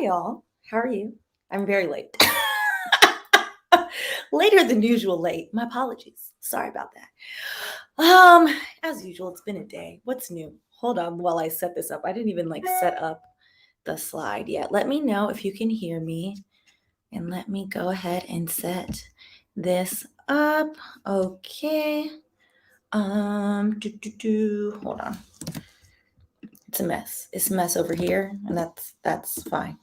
y'all. How are you? I'm very late. Later than usual late. My apologies. Sorry about that. As usual, it's been a day. What's new? Hold on while I set this up. I didn't even set up the slide yet. Let me know if you can hear me. And let me go ahead and set this up. Okay. Hold on. It's a mess. It's a mess over here, and that's fine.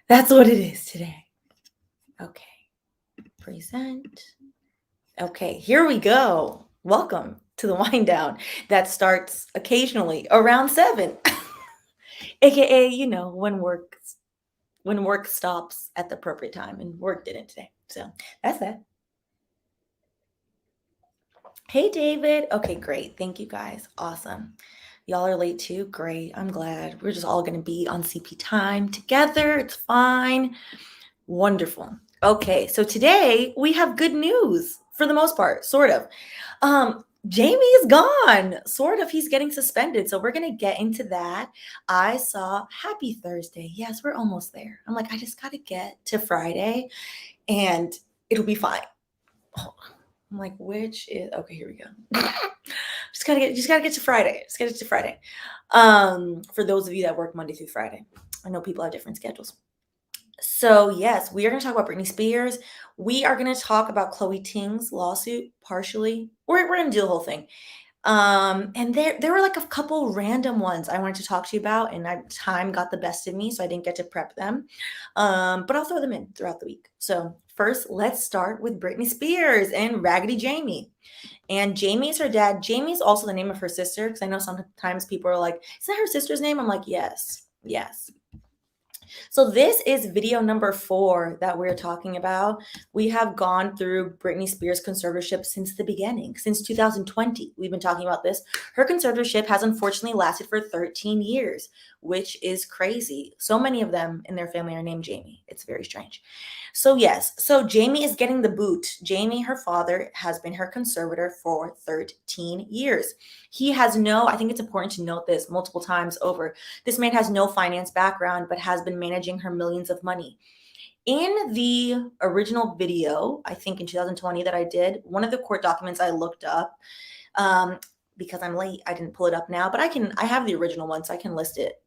That's what it is today. Okay. Present. Okay, here we go. Welcome to the wind down that starts occasionally around 7. AKA, when work stops at the appropriate time, and work didn't today. So that's that. Hey, David. Okay, great. Thank you guys. Awesome. Y'all are late too. Great. I'm glad. We're just all going to be on CP time together. It's fine. Wonderful. Okay, so today we have good news for the most part, sort of. Jamie is gone. Sort of. He's getting suspended. So we're going to get into that. I saw Happy Thursday. Yes, we're almost there. I'm like, I just got to get to Friday and it'll be fine. I'm like, which is okay, here we go. just gotta get to Friday. Just gotta get to Friday. For those of you that work Monday through Friday. I know people have different schedules. So yes, we are going to talk about Britney Spears. We are going to talk about Chloe Ting's lawsuit partially. We're going to do the whole thing. And there were like a couple random ones I wanted to talk to you about, and time got the best of me, so I didn't get to prep them. But I'll throw them in throughout the week. So first, let's start with Britney Spears and Raggedy Jamie. And Jamie is her dad. Jamie is also the name of her sister, because I know sometimes people are like, is that her sister's name? I'm like, yes. So this is video number 4 that we're talking about. We have gone through Britney Spears' conservatorship since the beginning, since 2020. We've been talking about this. Her conservatorship has unfortunately lasted for 13 years, which is crazy. So many of them in their family are named Jamie. It's very strange. So yes, so Jamie is getting the boot. Jamie, her father, has been her conservator for 13 years. He has I think it's important to note this multiple times over. This man has no finance background, but has been managing her millions of money. In the original video, I think in 2020 that I did, one of the court documents I looked up, because I'm late, I didn't pull it up now, but I have the original one, so I can list it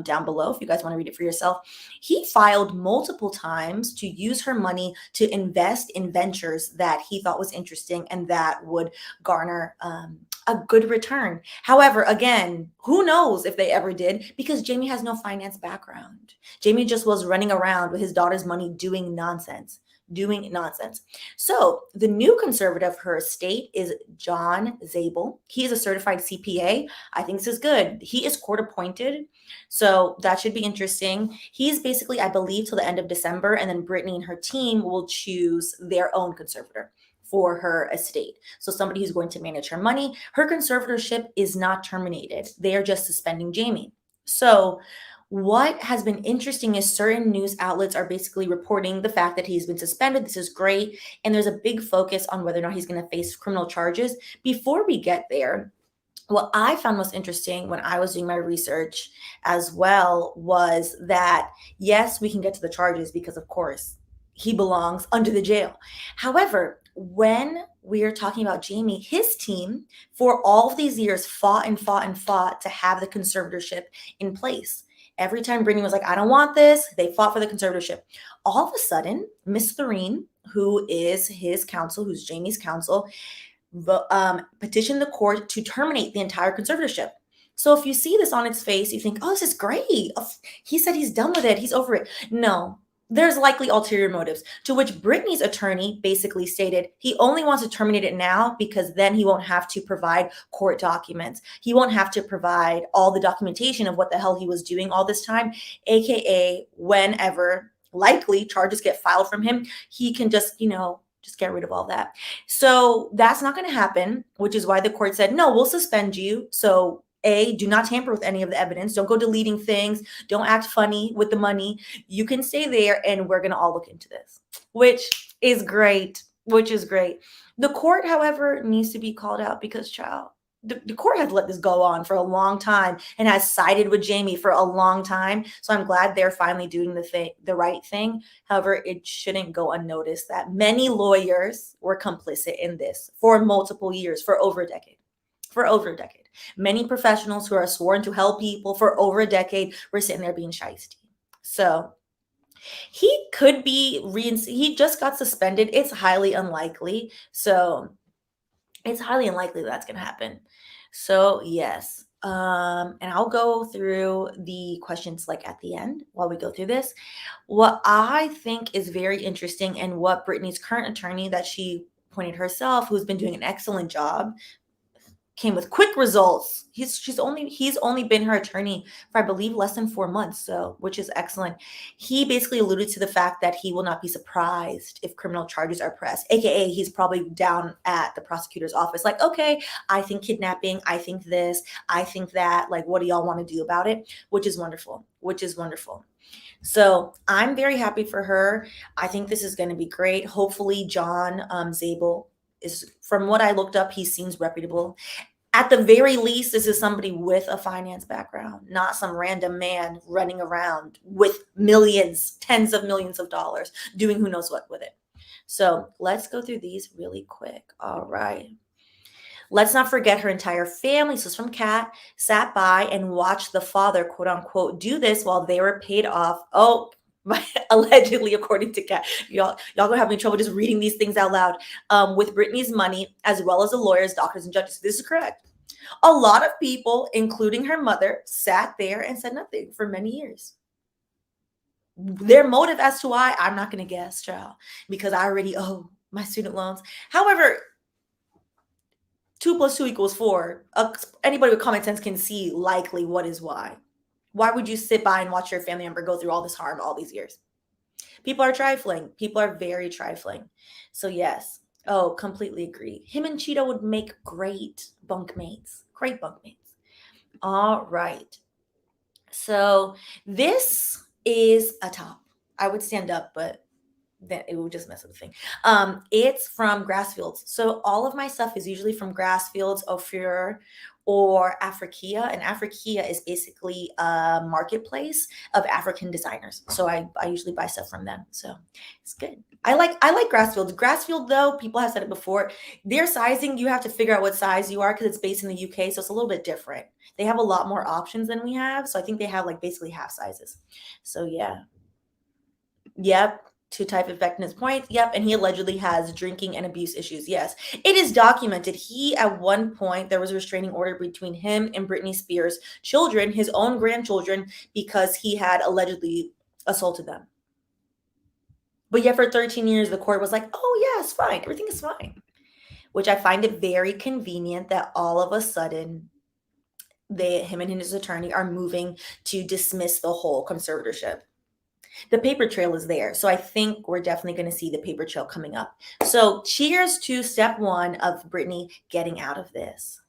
down below if you guys want to read it for yourself. He filed multiple times to use her money to invest in ventures that he thought was interesting and that would garner a good return. However, again, who knows if they ever did, because Jamie has no finance background. Jamie just was running around with his daughter's money doing nonsense. So the new conservator of her estate is John Zabel. He is a certified CPA. I think this is good. He is court appointed, so that should be interesting. He's basically, I believe, till the end of December, and then Britney and her team will choose their own conservator for her estate. So somebody who's going to manage her money. Her conservatorship is not terminated. They are just suspending Jamie. So what has been interesting is certain news outlets are basically reporting the fact that he's been suspended. This is great. And there's a big focus on whether or not he's going to face criminal charges. Before we get there, what I found most interesting when I was doing my research as well was that, yes, we can get to the charges because, of course, he belongs under the jail. However, when we're talking about Jamie, his team for all of these years fought to have the conservatorship in place. Every time Britney was like, I don't want this, they fought for the conservatorship. All of a sudden, Miss Thoreen, who is his counsel, who's Jamie's counsel, petitioned the court to terminate the entire conservatorship. So if you see this on its face, you think, oh, this is great. He said he's done with it. He's over it. No. There's likely ulterior motives, to which Britney's attorney basically stated he only wants to terminate it now because then he won't have to provide court documents. He won't have to provide all the documentation of what the hell he was doing all this time, aka whenever likely charges get filed from him, he can just get rid of all that. So that's not going to happen, which is why the court said, no, we'll suspend you. So do not tamper with any of the evidence. Don't go deleting things. Don't act funny with the money. You can stay there, and we're going to all look into this, which is great. The court, however, needs to be called out because, child, the court has let this go on for a long time and has sided with Jamie for a long time. So I'm glad they're finally doing the right thing. However, it shouldn't go unnoticed that many lawyers were complicit in this for multiple years, for over a decade. For over a decade. Many professionals who are sworn to help people for over a decade were sitting there being shiesty. So he could be he just got suspended. It's highly unlikely. So it's highly unlikely that's going to happen. So yes. And I'll go through the questions like at the end while we go through this. What I think is very interesting, and what Britney's current attorney that she appointed herself, who's been doing an excellent job, came with quick results. He's only been her attorney for, I believe, less than 4 months, so which is excellent. He basically alluded to the fact that he will not be surprised if criminal charges are pressed, aka he's probably down at the prosecutor's office like, okay, I think kidnapping, I think this, I think that, like, what do y'all want to do about it? Which is wonderful. So I'm very happy for her. I think this is going to be great. Hopefully John Zabel is, from what I looked up, he seems reputable. At the very least, this is somebody with a finance background, not some random man running around with millions, tens of millions of dollars, doing who knows what with it. So let's go through these really quick. All right. Let's not forget her entire family. So it's from Kat, sat by and watched the father, quote unquote, do this while they were paid off. Oh, allegedly, according to Kat. Y'all gonna have me trouble just reading these things out loud. With Britney's money, as well as the lawyers, doctors, and judges. This is correct. A lot of people, including her mother, sat there and said nothing for many years. Their motive as to why, I'm not going to guess, child, because I already owe my student loans. However, 2 + 2 = 4. Anybody with common sense can see likely what is why. Why would you sit by and watch your family member go through all this harm all these years? People are trifling. People are very trifling. So yes. Oh, completely agree. Him and Cheeto would make great bunkmates. Great bunkmates. All right. So this is a top. I would stand up, but then it would just mess with the thing. It's from Grassfields. So all of my stuff is usually from Grassfields, Ophir, or Afrikia. And Afrikia is basically a marketplace of African designers. So I usually buy stuff from them. So it's good. I like Grassfields. Grassfield, though, people have said it before, their sizing, you have to figure out what size you are because it's based in the UK. So it's a little bit different. They have a lot more options than we have. So I think they have like basically half sizes. So yeah. Yep. To type effectiveness points. Yep. And he allegedly has drinking and abuse issues. Yes. It is documented. He, at one point, there was a restraining order between him and Britney Spears' children, his own grandchildren, because he had allegedly assaulted them. But yet for 13 years, the court was like, oh, yeah, it's fine. Everything is fine. Which I find it very convenient that all of a sudden, him and his attorney are moving to dismiss the whole conservatorship. The paper trail is there. So I think we're definitely going to see the paper trail coming up. So cheers to step 1 of Britney getting out of this.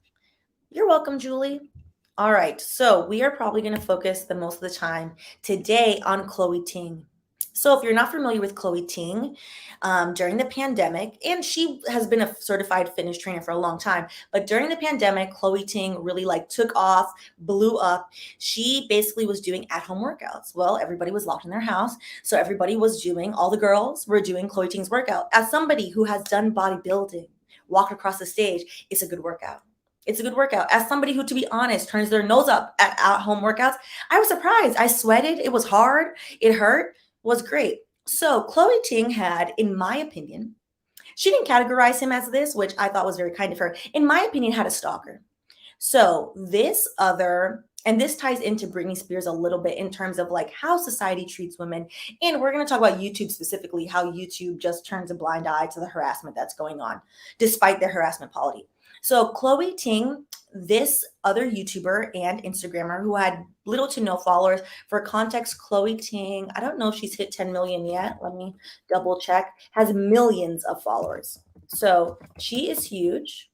You're welcome, Julie. All right. So we are probably going to focus the most of the time today on Chloe Ting. So if you're not familiar with Chloe Ting, during the pandemic, and she has been a certified fitness trainer for a long time, but during the pandemic, Chloe Ting really took off, blew up. She basically was doing at-home workouts. Well, everybody was locked in their house, so everybody was doing, all the girls were doing Chloe Ting's workout. As somebody who has done bodybuilding, walked across the stage, it's a good workout. It's a good workout. As somebody who, to be honest, turns their nose up at home workouts, I was surprised. I sweated. It was hard. It hurt. Was great. So Chloe Ting had, in my opinion, she didn't categorize him as this, which I thought was very kind of her, in my opinion, had a stalker. So this ties into Britney Spears a little bit in terms of how society treats women. And we're going to talk about YouTube specifically, how YouTube just turns a blind eye to the harassment that's going on, despite their harassment policy. So Chloe Ting, this other YouTuber and Instagrammer who had little to no followers. For context, Chloe Ting, I don't know if she's hit 10 million yet. Let me double check. Has millions of followers. So she is huge.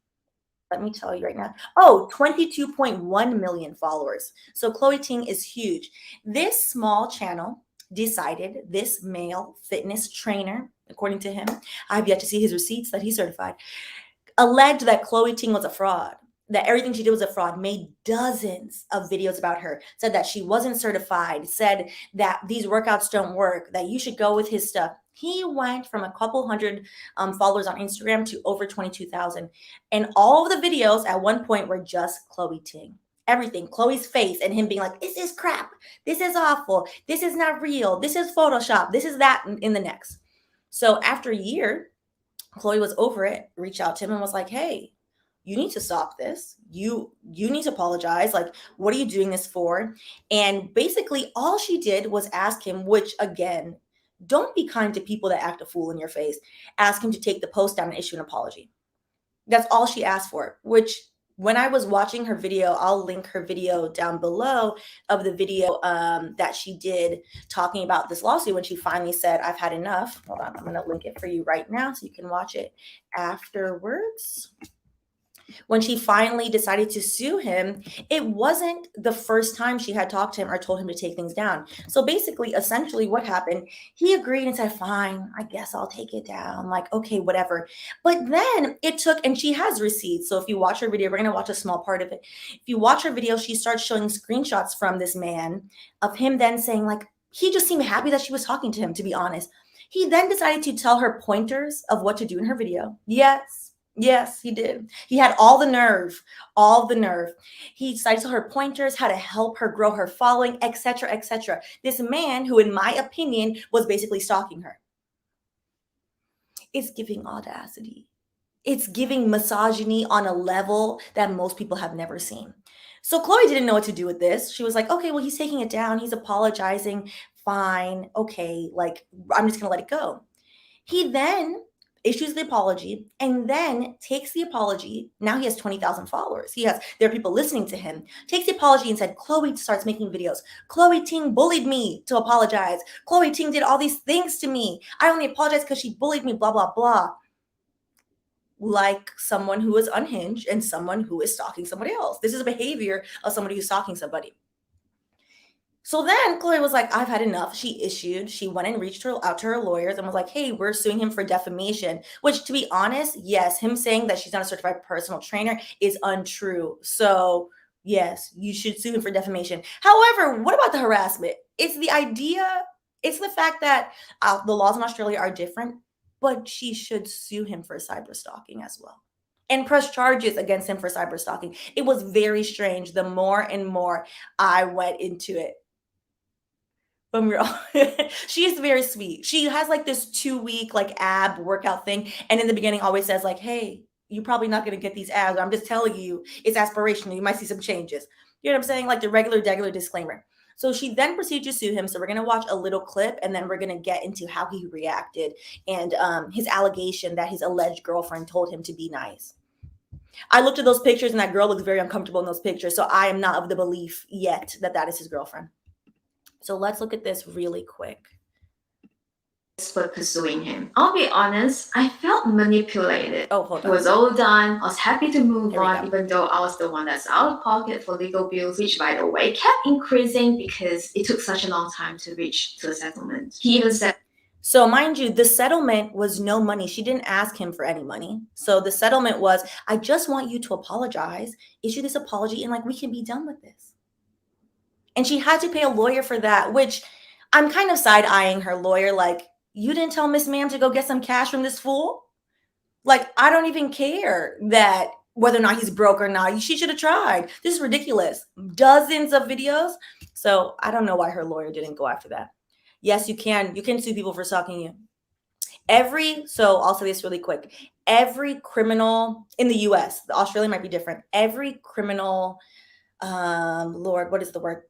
Let me tell you right now. Oh, 22.1 million followers. So Chloe Ting is huge. This small channel decided, this male fitness trainer, according to him, I have yet to see his receipts that he certified, alleged that Chloe Ting was a fraud, that everything she did was a fraud, made dozens of videos about her, said that she wasn't certified, said that these workouts don't work, that you should go with his stuff. He went from a couple hundred followers on Instagram to over 22,000. And all of the videos at one point were just Chloe Ting. Everything, Chloe's face and him being like, this is crap. This is awful. This is not real. This is Photoshop. This is that in the next. So after a year, Chloe was over it, reached out to him and was like, hey, you need to stop this. You need to apologize. Like, what are you doing this for? And basically all she did was ask him, which again, don't be kind to people that act a fool in your face. Ask him to take the post down and issue an apology. That's all she asked for, which when I was watching her video, I'll link her video down below of the video that she did talking about this lawsuit when she finally said, I've had enough. Hold on, I'm going to link it for you right now so you can watch it afterwards. When she finally decided to sue him, it wasn't the first time she had talked to him or told him to take things down. So basically, essentially what happened, he agreed and said, fine, I guess I'll take it down. Like, okay, whatever. But then it took, and she has receipts. So if you watch her video, we're going to watch a small part of it. If you watch her video, she starts showing screenshots from this man of him then saying like, he just seemed happy that she was talking to him, to be honest. He then decided to tell her pointers of what to do in her video. Yes, he did. He had all the nerve. He decided to tell her pointers, how to help her grow her following, etc., etc. This man who, in my opinion, was basically stalking her. It's giving audacity. It's giving misogyny on a level that most people have never seen. So Chloe didn't know what to do with this. She was like, okay, well, he's taking it down. He's apologizing. Fine. Okay. Like, I'm just going to let it go. He then issues the apology and then takes the apology. Now he has 20,000 followers. There are people listening to him. Takes the apology and said, Chloe starts making videos. Chloe Ting bullied me to apologize. Chloe Ting did all these things to me. I only apologize because she bullied me, blah, blah, blah. Like someone who is unhinged and someone who is stalking somebody else. This is a behavior of somebody who's stalking somebody. So then Chloe was like, I've had enough. She went and reached out to her lawyers and was like, hey, we're suing him for defamation, which to be honest, yes, him saying that she's not a certified personal trainer is untrue. So yes, you should sue him for defamation. However, what about the harassment? It's the fact that the laws in Australia are different, but she should sue him for cyber stalking as well and press charges against him for cyber stalking. It was very strange. The more and more I went into it. She is very sweet. She has like this 2-week like ab workout thing. And in the beginning always says like, hey, you're probably not going to get these abs. I'm just telling you, it's aspirational. You might see some changes. You know what I'm saying? Like the regular disclaimer. So she then proceeded to sue him. So we're going to watch a little clip and then we're going to get into how he reacted and his allegation that his alleged girlfriend told him to be nice. I looked at those pictures and that girl looks very uncomfortable in those pictures. So I am not of the belief yet that is his girlfriend. So let's look at this really quick. For pursuing him. I'll be honest, I felt manipulated. Oh, hold on. It was all done. I was happy to move on, even though I was the one that's out of pocket for legal bills, which, by the way, kept increasing because it took such a long time to reach to a settlement. He even said, so mind you, the settlement was no money. She didn't ask him for any money. So the settlement was, I just want you to apologize, issue this apology, and like we can be done with this. And she had to pay a lawyer for that, which I'm kind of side-eyeing her lawyer. Like, you didn't tell Miss Ma'am to go get some cash from this fool? Like, I don't even care that whether or not he's broke or not. She should have tried. This is ridiculous. Dozens of videos. So I don't know why her lawyer didn't go after that. Yes, you can. You can sue people for stalking you. So I'll say this really quick. Every criminal in the US, Australia might be different. Every criminal, what is the word?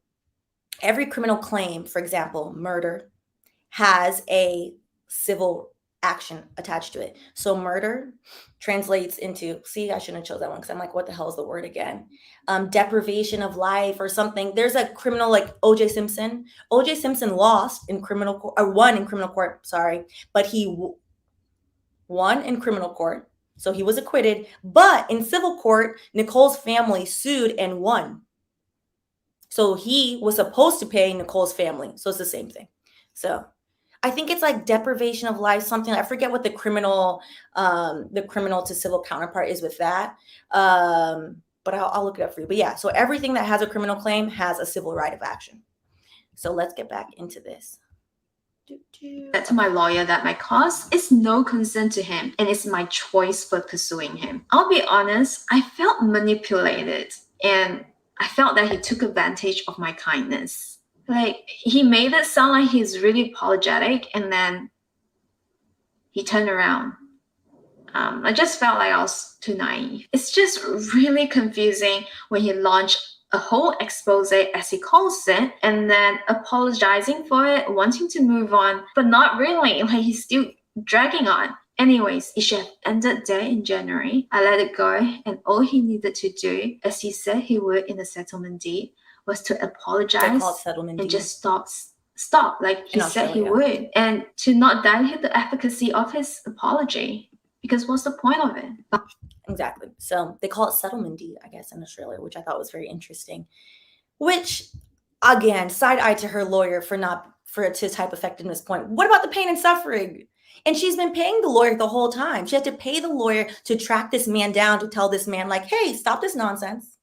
Every criminal claim, for example, murder, has a civil action attached to it. So murder translates into, I shouldn't have chose that one because I'm like, what the hell is the word again? Deprivation of life or something. There's a criminal like O.J. Simpson. O.J. Simpson lost in criminal court, or won in criminal court, but he won in criminal court. So he was acquitted, but in civil court, Nicole's family sued and won. So he was supposed to pay Nicole's family. So it's the same thing. So I think it's like deprivation of life, something. I forget what the criminal to civil counterpart is with that. but I'll look it up for you. But yeah, so everything that has a criminal claim has a civil right of action. So let's get back into this. To my lawyer that my cause is no concern to him and it's my choice for pursuing him. I'll be honest, I felt manipulated and I felt that he took advantage of my kindness. Like, he made it sound like he's really apologetic and then he turned around. I just felt like I was too naive. It's just really confusing when he launched a whole expose, as he calls it, and then apologizing for it, wanting to move on, but not really. Like, he's still dragging on. Anyways, it should have ended there in January. I let it go, and all he needed to do, as he said he would in the settlement deed, was to apologize and just stop like he said he would, and to not dilute the efficacy of his apology. Because what's the point of it? Exactly. So they call it settlement deed, I guess, in Australia, which I thought was very interesting. Which, again, side eye to her lawyer for it to type effectiveness point. What about the pain and suffering? And she's been paying the lawyer the whole time. She had to pay the lawyer to track this man down, to tell this man, like, hey, stop this nonsense.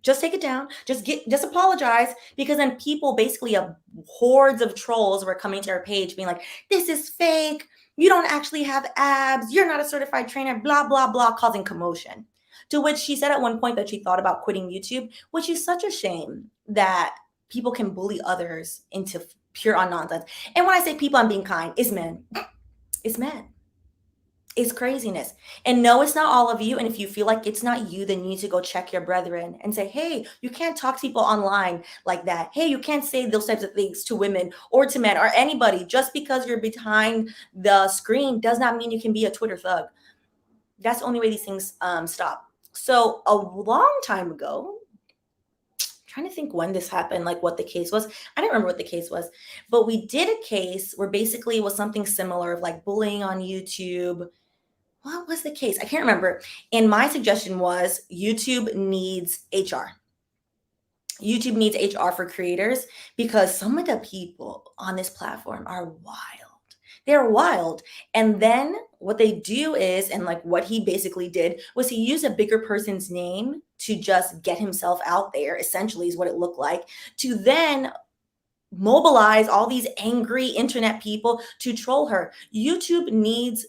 Just take it down. Just apologize. Because then people, basically hordes of trolls, were coming to her page being like, this is fake. You don't actually have abs. You're not a certified trainer, blah, blah, blah, causing commotion. To which she said at one point that she thought about quitting YouTube, which is such a shame that people can bully others into pure nonsense. And when I say people, I'm being kind. It's men. It's men. It's craziness. And no, it's not all of you. And if you feel like it's not you, then you need to go check your brethren and say, hey, you can't talk to people online like that. Hey, you can't say those types of things to women or to men or anybody. Just because you're behind the screen does not mean you can be a Twitter thug. That's the only way these things stop. So a long time ago, trying to think when this happened, like what the case was. I don't remember what the case was, but we did a case where basically it was something similar of like bullying on YouTube. What was the case? I can't remember. And my suggestion was YouTube needs HR. YouTube needs HR for creators because some of the people on this platform are wild. They're wild. And then what they do is, and like what he basically did was he used a bigger person's name to just get himself out there, essentially is what it looked like, to then mobilize all these angry internet people to troll her. YouTube needs,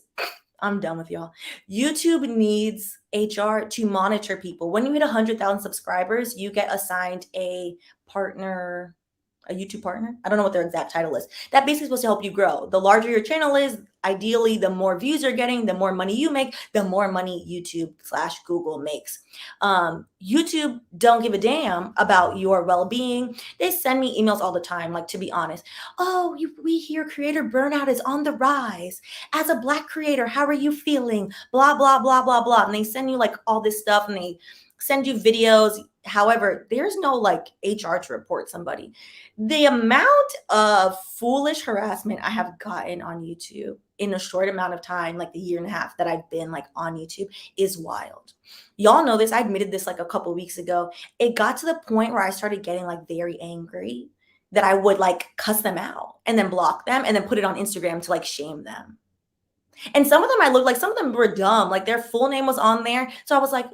I'm done with y'all. YouTube needs HR to monitor people. When you hit 100,000 subscribers, you get assigned a partner, a YouTube partner. I don't know what their exact title is. That basically supposed to help you grow. The larger your channel is, ideally, the more views you're getting, the more money you make, the more money YouTube/Google makes. YouTube don't give a damn about your well-being. They send me emails all the time, like, to be honest. Oh, we hear creator burnout is on the rise. As a Black creator, how are you feeling? Blah, blah, blah, blah, blah. And they send you like all this stuff and they send you videos. However, there's no like HR to report somebody. The amount of foolish harassment I have gotten on YouTube in a short amount of time, like the year and a half that I've been like on YouTube, is wild. Y'all know this. I admitted this like a couple weeks ago. It got to the point where I started getting like very angry that I would like cuss them out and then block them and then put it on Instagram to like shame them. And some of them I looked like, some of them were dumb. Like their full name was on there. So I was like,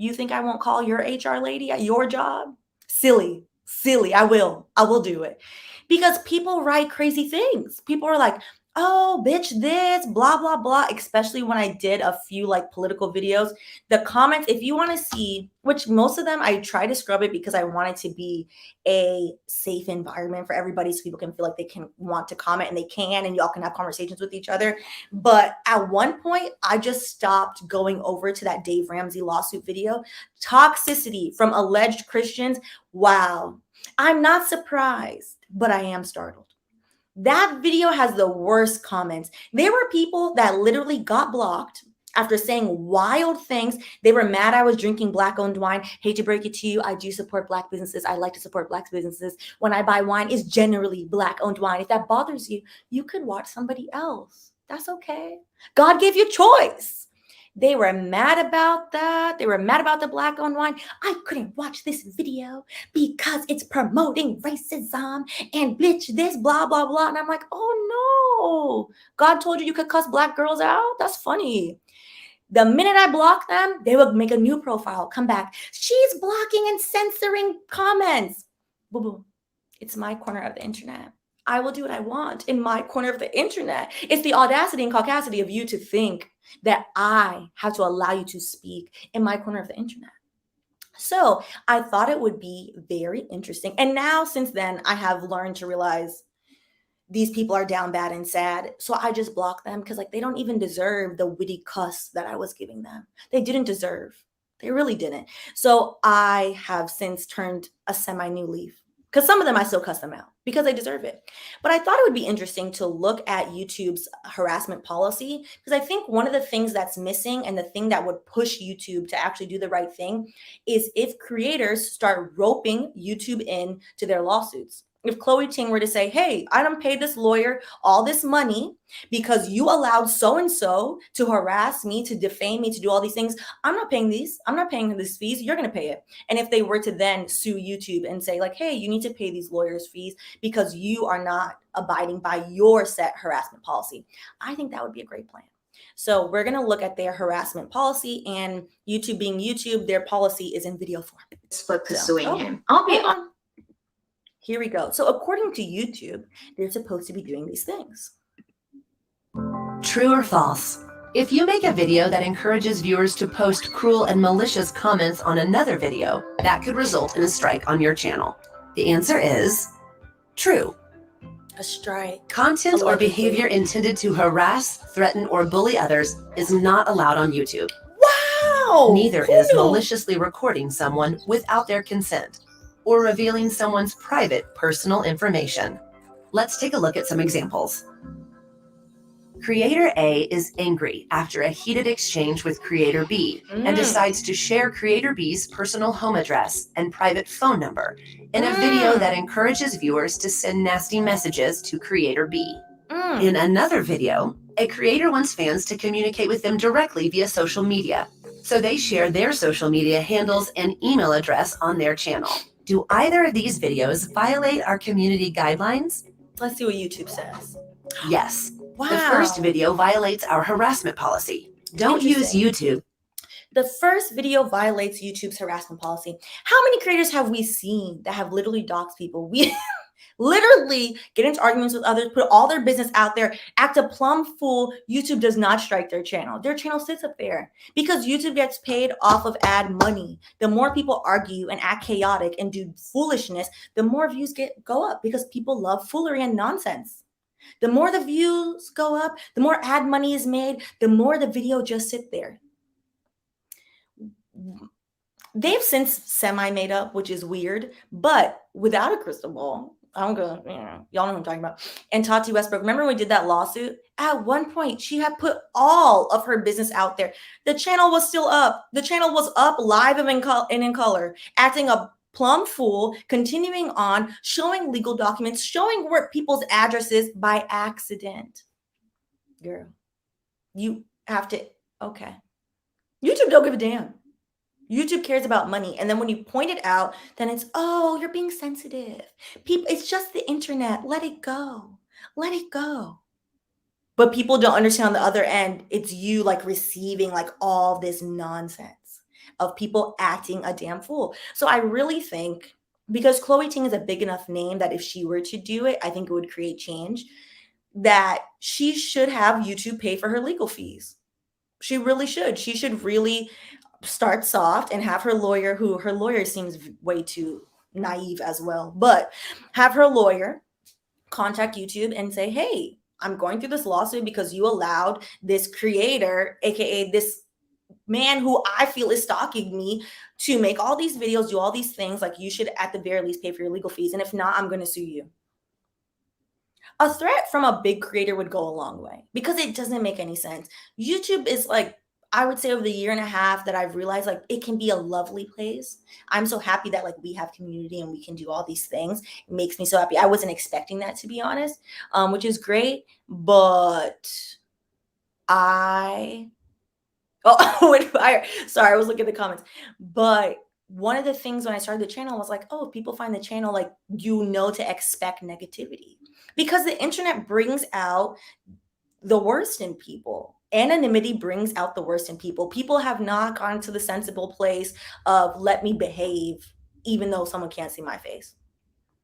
you think I won't call your HR lady at your job? Silly. I will do it. Because people write crazy things. People are like, oh, bitch, this, blah, blah, blah. Especially when I did a few like political videos. The comments, if you want to see, which most of them, I try to scrub it because I want it to be a safe environment for everybody so people can feel like they can want to comment and they can, and y'all can have conversations with each other. But at one point, I just stopped going over to that Dave Ramsey lawsuit video. Toxicity from alleged Christians. Wow. I'm not surprised, but I am startled. That video has the worst comments. There were people that literally got blocked after saying wild things. They were mad I was drinking Black-owned wine. Hate to break it to you, I do support Black businesses. I like to support Black businesses. When I buy wine, it's generally Black-owned wine. If that bothers you, you could watch somebody else. That's okay. God gave you choice. They were mad about that. They were mad about the Black-owned wine. I couldn't watch this video because it's promoting racism and bitch this, blah, blah, blah. And I'm like, oh no. God told you you could cuss Black girls out? That's funny. The minute I block them, they would make a new profile, come back. She's blocking and censoring comments. Boo boo. It's my corner of the internet. I will do what I want in my corner of the internet. It's the audacity and caucasity of you to think that I have to allow you to speak in my corner of the internet. So I thought it would be very interesting. And now, since then, I have learned to realize these people are down bad and sad. So I just block them because like they don't even deserve the witty cuss that I was giving them. They didn't deserve. They really didn't. So I have since turned a semi-new leaf because some of them I still cuss them out because they deserve it. But I thought it would be interesting to look at YouTube's harassment policy because I think one of the things that's missing and the thing that would push YouTube to actually do the right thing is if creators start roping YouTube in to their lawsuits. If Chloe Ting were to say, hey, I done paid this lawyer all this money because you allowed so-and-so to harass me, to defame me, to do all these things. I'm not paying these. I'm not paying these fees. You're going to pay it. And if they were to then sue YouTube and say like, hey, you need to pay these lawyers' fees because you are not abiding by your set harassment policy, I think that would be a great plan. So we're going to look at their harassment policy, and YouTube being YouTube, their policy is in video form. For pursuing him. I'll be honest. Here we go. So according to YouTube, they're supposed to be doing these things. True or false? If you make a video that encourages viewers to post cruel and malicious comments on another video, that could result in a strike on your channel. The answer is true. A strike. Content or behavior intended to harass, threaten, or bully others is not allowed on YouTube. Wow! Neither is maliciously recording someone without their consent or revealing someone's private personal information. Let's take a look at some examples. Creator A is angry after a heated exchange with Creator B and decides to share Creator B's personal home address and private phone number in a video that encourages viewers to send nasty messages to Creator B. In another video, a creator wants fans to communicate with them directly via social media, so they share their social media handles and email address on their channel. Do either of these videos violate our community guidelines? Let's see what YouTube says. Yes. Wow. The first video violates our harassment policy. Don't use YouTube. The first video violates YouTube's harassment policy. How many creators have we seen that have literally doxed people? We literally get into arguments with others, put all their business out there, act a plumb fool. YouTube does not strike their channel. Their channel sits up there because YouTube gets paid off of ad money. The more people argue and act chaotic and do foolishness, the more views go up because people love foolery and nonsense. The more the views go up, the more ad money is made, the more the video just sit there. They've since semi-made up, which is weird, but without a crystal ball, I'm gonna, y'all know what I'm talking about. And Tati Westbrook, remember when we did that lawsuit? At one point, she had put all of her business out there. The channel was still up. The channel was up live and in color, acting a plumb fool, continuing on, showing legal documents, showing where people's addresses by accident. Girl, you have to, okay. YouTube don't give a damn. YouTube cares about money. And then when you point it out, then it's, oh, you're being sensitive. People, it's just the internet. Let it go. Let it go. But people don't understand on the other end, it's you like receiving like all this nonsense of people acting a damn fool. So I really think, because Chloe Ting is a big enough name that if she were to do it, I think it would create change, that she should have YouTube pay for her legal fees. She really should. She should really start soft and have her lawyer, who her lawyer seems way too naive as well, but have her lawyer contact YouTube and say, hey, I'm going through this lawsuit because you allowed this creator, aka this man who I feel is stalking me, to make all these videos, do all these things. Like, you should at the very least pay for your legal fees. And if not, I'm going to sue you. A threat from a big creator would go a long way because it doesn't make any sense. YouTube is like, I would say over the year and a half that I've realized like it can be a lovely place. I'm so happy that like we have community and we can do all these things. It makes me so happy. I wasn't expecting that, to be honest, which is great. But sorry, I was looking at the comments. But one of the things when I started the channel was like, oh, if people find the channel, like, to expect negativity because the internet brings out the worst in people. Anonymity brings out the worst in people. People have not gotten to the sensible place of let me behave even though someone can't see my face.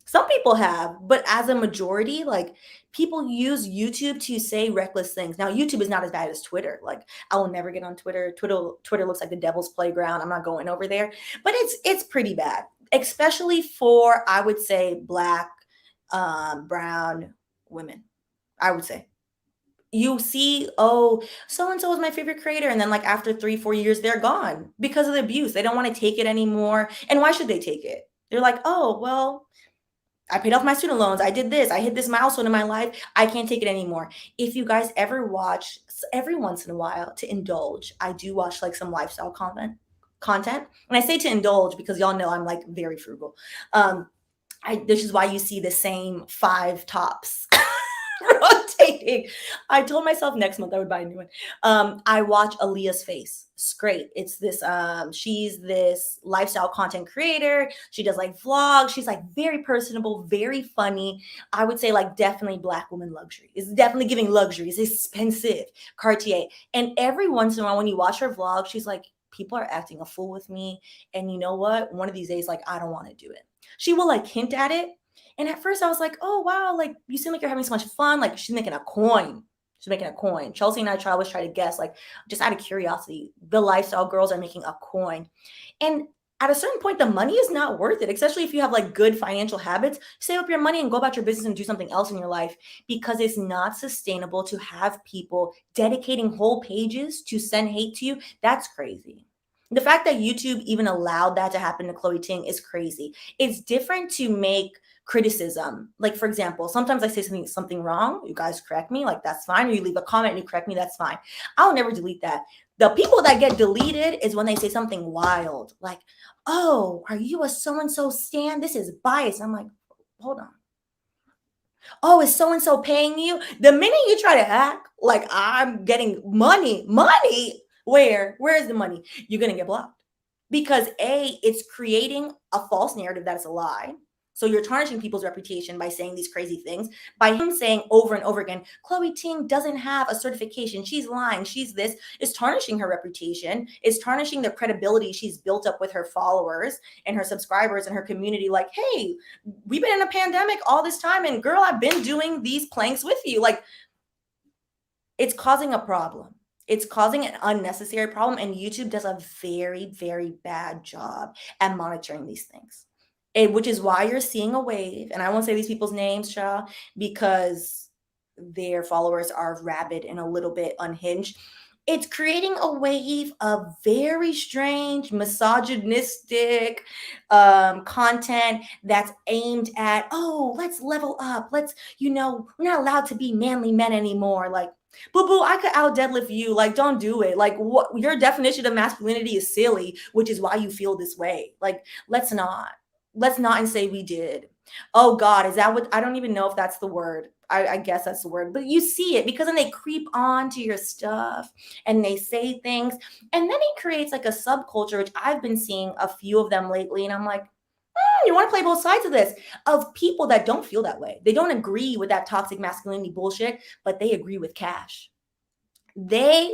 Some people have, but as a majority, like people use YouTube to say reckless things. Now, YouTube is not as bad as Twitter. Like I will never get on Twitter. Twitter looks like the devil's playground. I'm not going over there, but it's pretty bad, especially for, I would say, Black, brown women. I would say you see, oh, so and so is my favorite creator, and then like after 3-4 years, they're gone because of the abuse. They don't want to take it anymore, and why should they take it? They're like, oh, well, I paid off my student loans. I did this. I hit this milestone in my life. I can't take it anymore. If you guys ever watch, every once in a while, to indulge, I do watch like some lifestyle content. And I say to indulge because y'all know I'm like very frugal. This is why you see the same 5 tops rotating. I told myself next month I would buy a new one. I watch Aaliyah's Face. It's great. It's this, she's this lifestyle content creator. She does like vlogs. She's like very personable, very funny. I would say like definitely Black woman luxury. It's definitely giving luxury. It's expensive. Cartier. And every once in a while when you watch her vlog, she's like, people are acting a fool with me. And you know what? One of these days, like, I don't want to do it. She will like hint at it. And at first I was like, oh, wow, like you seem like you're having so much fun. Like she's making a coin. She's making a coin. Chelsea and I always try to guess, like just out of curiosity, the lifestyle girls are making a coin. And at a certain point, the money is not worth it, especially if you have like good financial habits. Save up your money and go about your business and do something else in your life, because it's not sustainable to have people dedicating whole pages to send hate to you. That's crazy. The fact that YouTube even allowed that to happen to Chloe Ting is crazy. It's different to make criticism. Like, for example, sometimes I say something wrong. You guys correct me, like that's fine. Or you leave a comment and you correct me, that's fine. I'll never delete that. The people that get deleted is when they say something wild, like, oh, are you a so-and-so stan? This is bias. I'm like, hold on. Oh, is so-and-so paying you? The minute you try to act like I'm getting money, where is the money? You're going to get blocked. Because A, it's creating a false narrative that is a lie. So you're tarnishing people's reputation by saying these crazy things. By him saying over and over again, Chloe Ting doesn't have a certification. She's lying. She's this. Is tarnishing her reputation. Is tarnishing the credibility she's built up with her followers and her subscribers and her community. Like, hey, we've been in a pandemic all this time. And girl, I've been doing these planks with you. Like, it's causing a problem. It's causing an unnecessary problem. And YouTube does a very, very bad job at monitoring these things. Which is why you're seeing a wave. And I won't say these people's names, Sha, because their followers are rabid and a little bit unhinged. It's creating a wave of very strange, misogynistic content that's aimed at, oh, let's level up. Let's, we're not allowed to be manly men anymore. Like, boo-boo, I could out deadlift you. Like, don't do it. Like, what your definition of masculinity is silly, which is why you feel this way. Like, let's not and say we did. Oh God, is that what? I don't even know if that's the word. I guess that's the word, but you see it because then they creep on to your stuff and they say things, and then it creates like a subculture, which I've been seeing a few of them lately. And I'm like, you want to play both sides of this, of people that don't feel that way. They don't agree with that toxic masculinity bullshit, but they agree with cash. They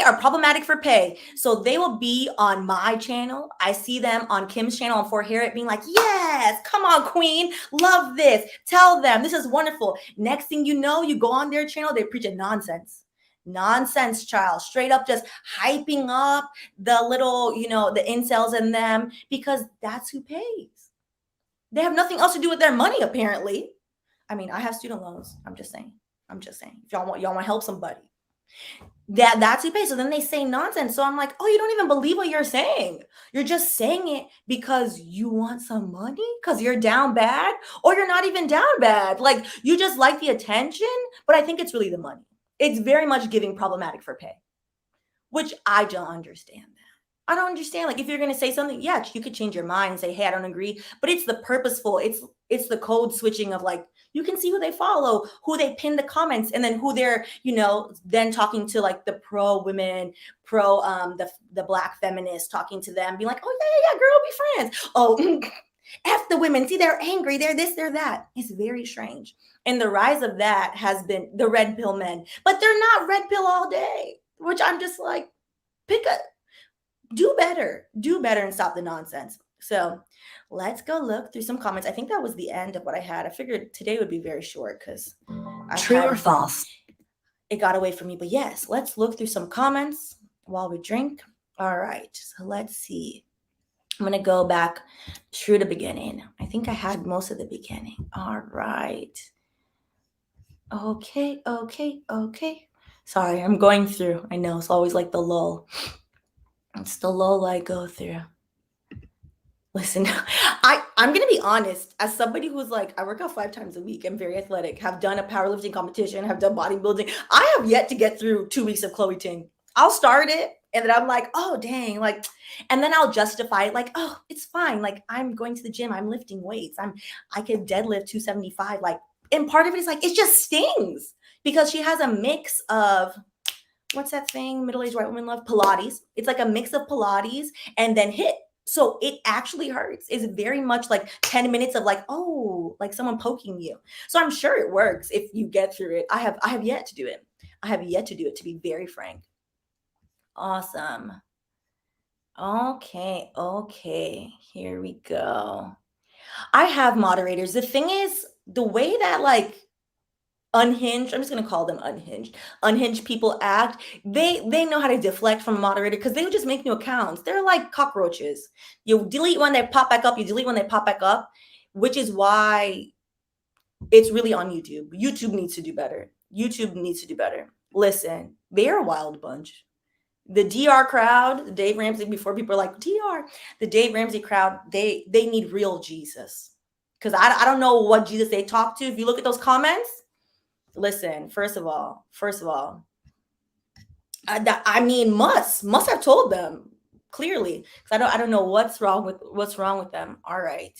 are problematic for pay. So they will be on my channel. I see them on Kim's channel on For Hair being like, yes, come on, queen. Love this. Tell them this is wonderful. Next thing you know, you go on their channel, they preach a nonsense child, straight up just hyping up the little, the incels in them, because that's who pays. They have nothing else to do with their money, apparently. I mean, I have student loans. I'm just saying. If y'all want to help somebody, that's who pays. So then they say nonsense. So I'm like, oh, you don't even believe what you're saying. You're just saying it because you want some money, because you're down bad, or you're not even down bad. Like, you just like the attention, but I think it's really the money. It's very much giving problematic for pay, which I don't understand that. I don't understand. Like, if you're going to say something, yeah, you could change your mind and say, hey, I don't agree. But it's the purposeful, it's the code switching of like, you can see who they follow, who they pin the comments, and then who they're, then talking to, like the pro women, the Black feminists, talking to them, being like, oh yeah, girl, be friends. Oh, F the women. See, they're angry. They're this, they're that. It's very strange. And the rise of that has been the red pill men. But they're not red pill all day, which I'm just like, do better and stop the nonsense. So let's go look through some comments. I think that was the end of what I had. I figured today would be very short because True or false? It got away from me. But yes, let's look through some comments while we drink. All right, so let's see. I'm going to go back through the beginning. I think I had most of the beginning. All right. Okay. Sorry, I'm going through. I know it's always like the lull. It's the lull I go through. Listen, I'm going to be honest. As somebody who's like, I work out 5 times a week. I'm very athletic, have done a powerlifting competition, have done bodybuilding. I have yet to get through 2 weeks of Chloe Ting. I'll start it. And then I'm like, oh, dang. Like, and then I'll justify it like, oh, it's fine. Like, I'm going to the gym. I'm lifting weights. I can deadlift 275. Like, and part of it is like, it just stings because she has a mix of, what's that thing middle-aged white women love? Pilates. It's like a mix of Pilates and then HIIT. So it actually hurts. It's very much like 10 minutes of like, oh, like someone poking you. So I'm sure it works if you get through it. I have yet to do it. I have yet to do it, to be very frank. Awesome. Okay. Here we go. I have moderators. The thing is, the way that like unhinged, I'm just going to call them unhinged people act, they know how to deflect from a moderator because they would just make new accounts. They're like cockroaches. You delete one, they pop back up. You delete one, they pop back up, which is why it's really on YouTube. YouTube needs to do better. Listen, they're a wild bunch. The DR crowd, the Dave Ramsey, before people are like, DR, the Dave Ramsey crowd, they need real Jesus. Because I don't know what Jesus they talk to. If you look at those comments, listen, first of all, I mean, must have told them clearly. Because I don't know what's wrong with them. All right.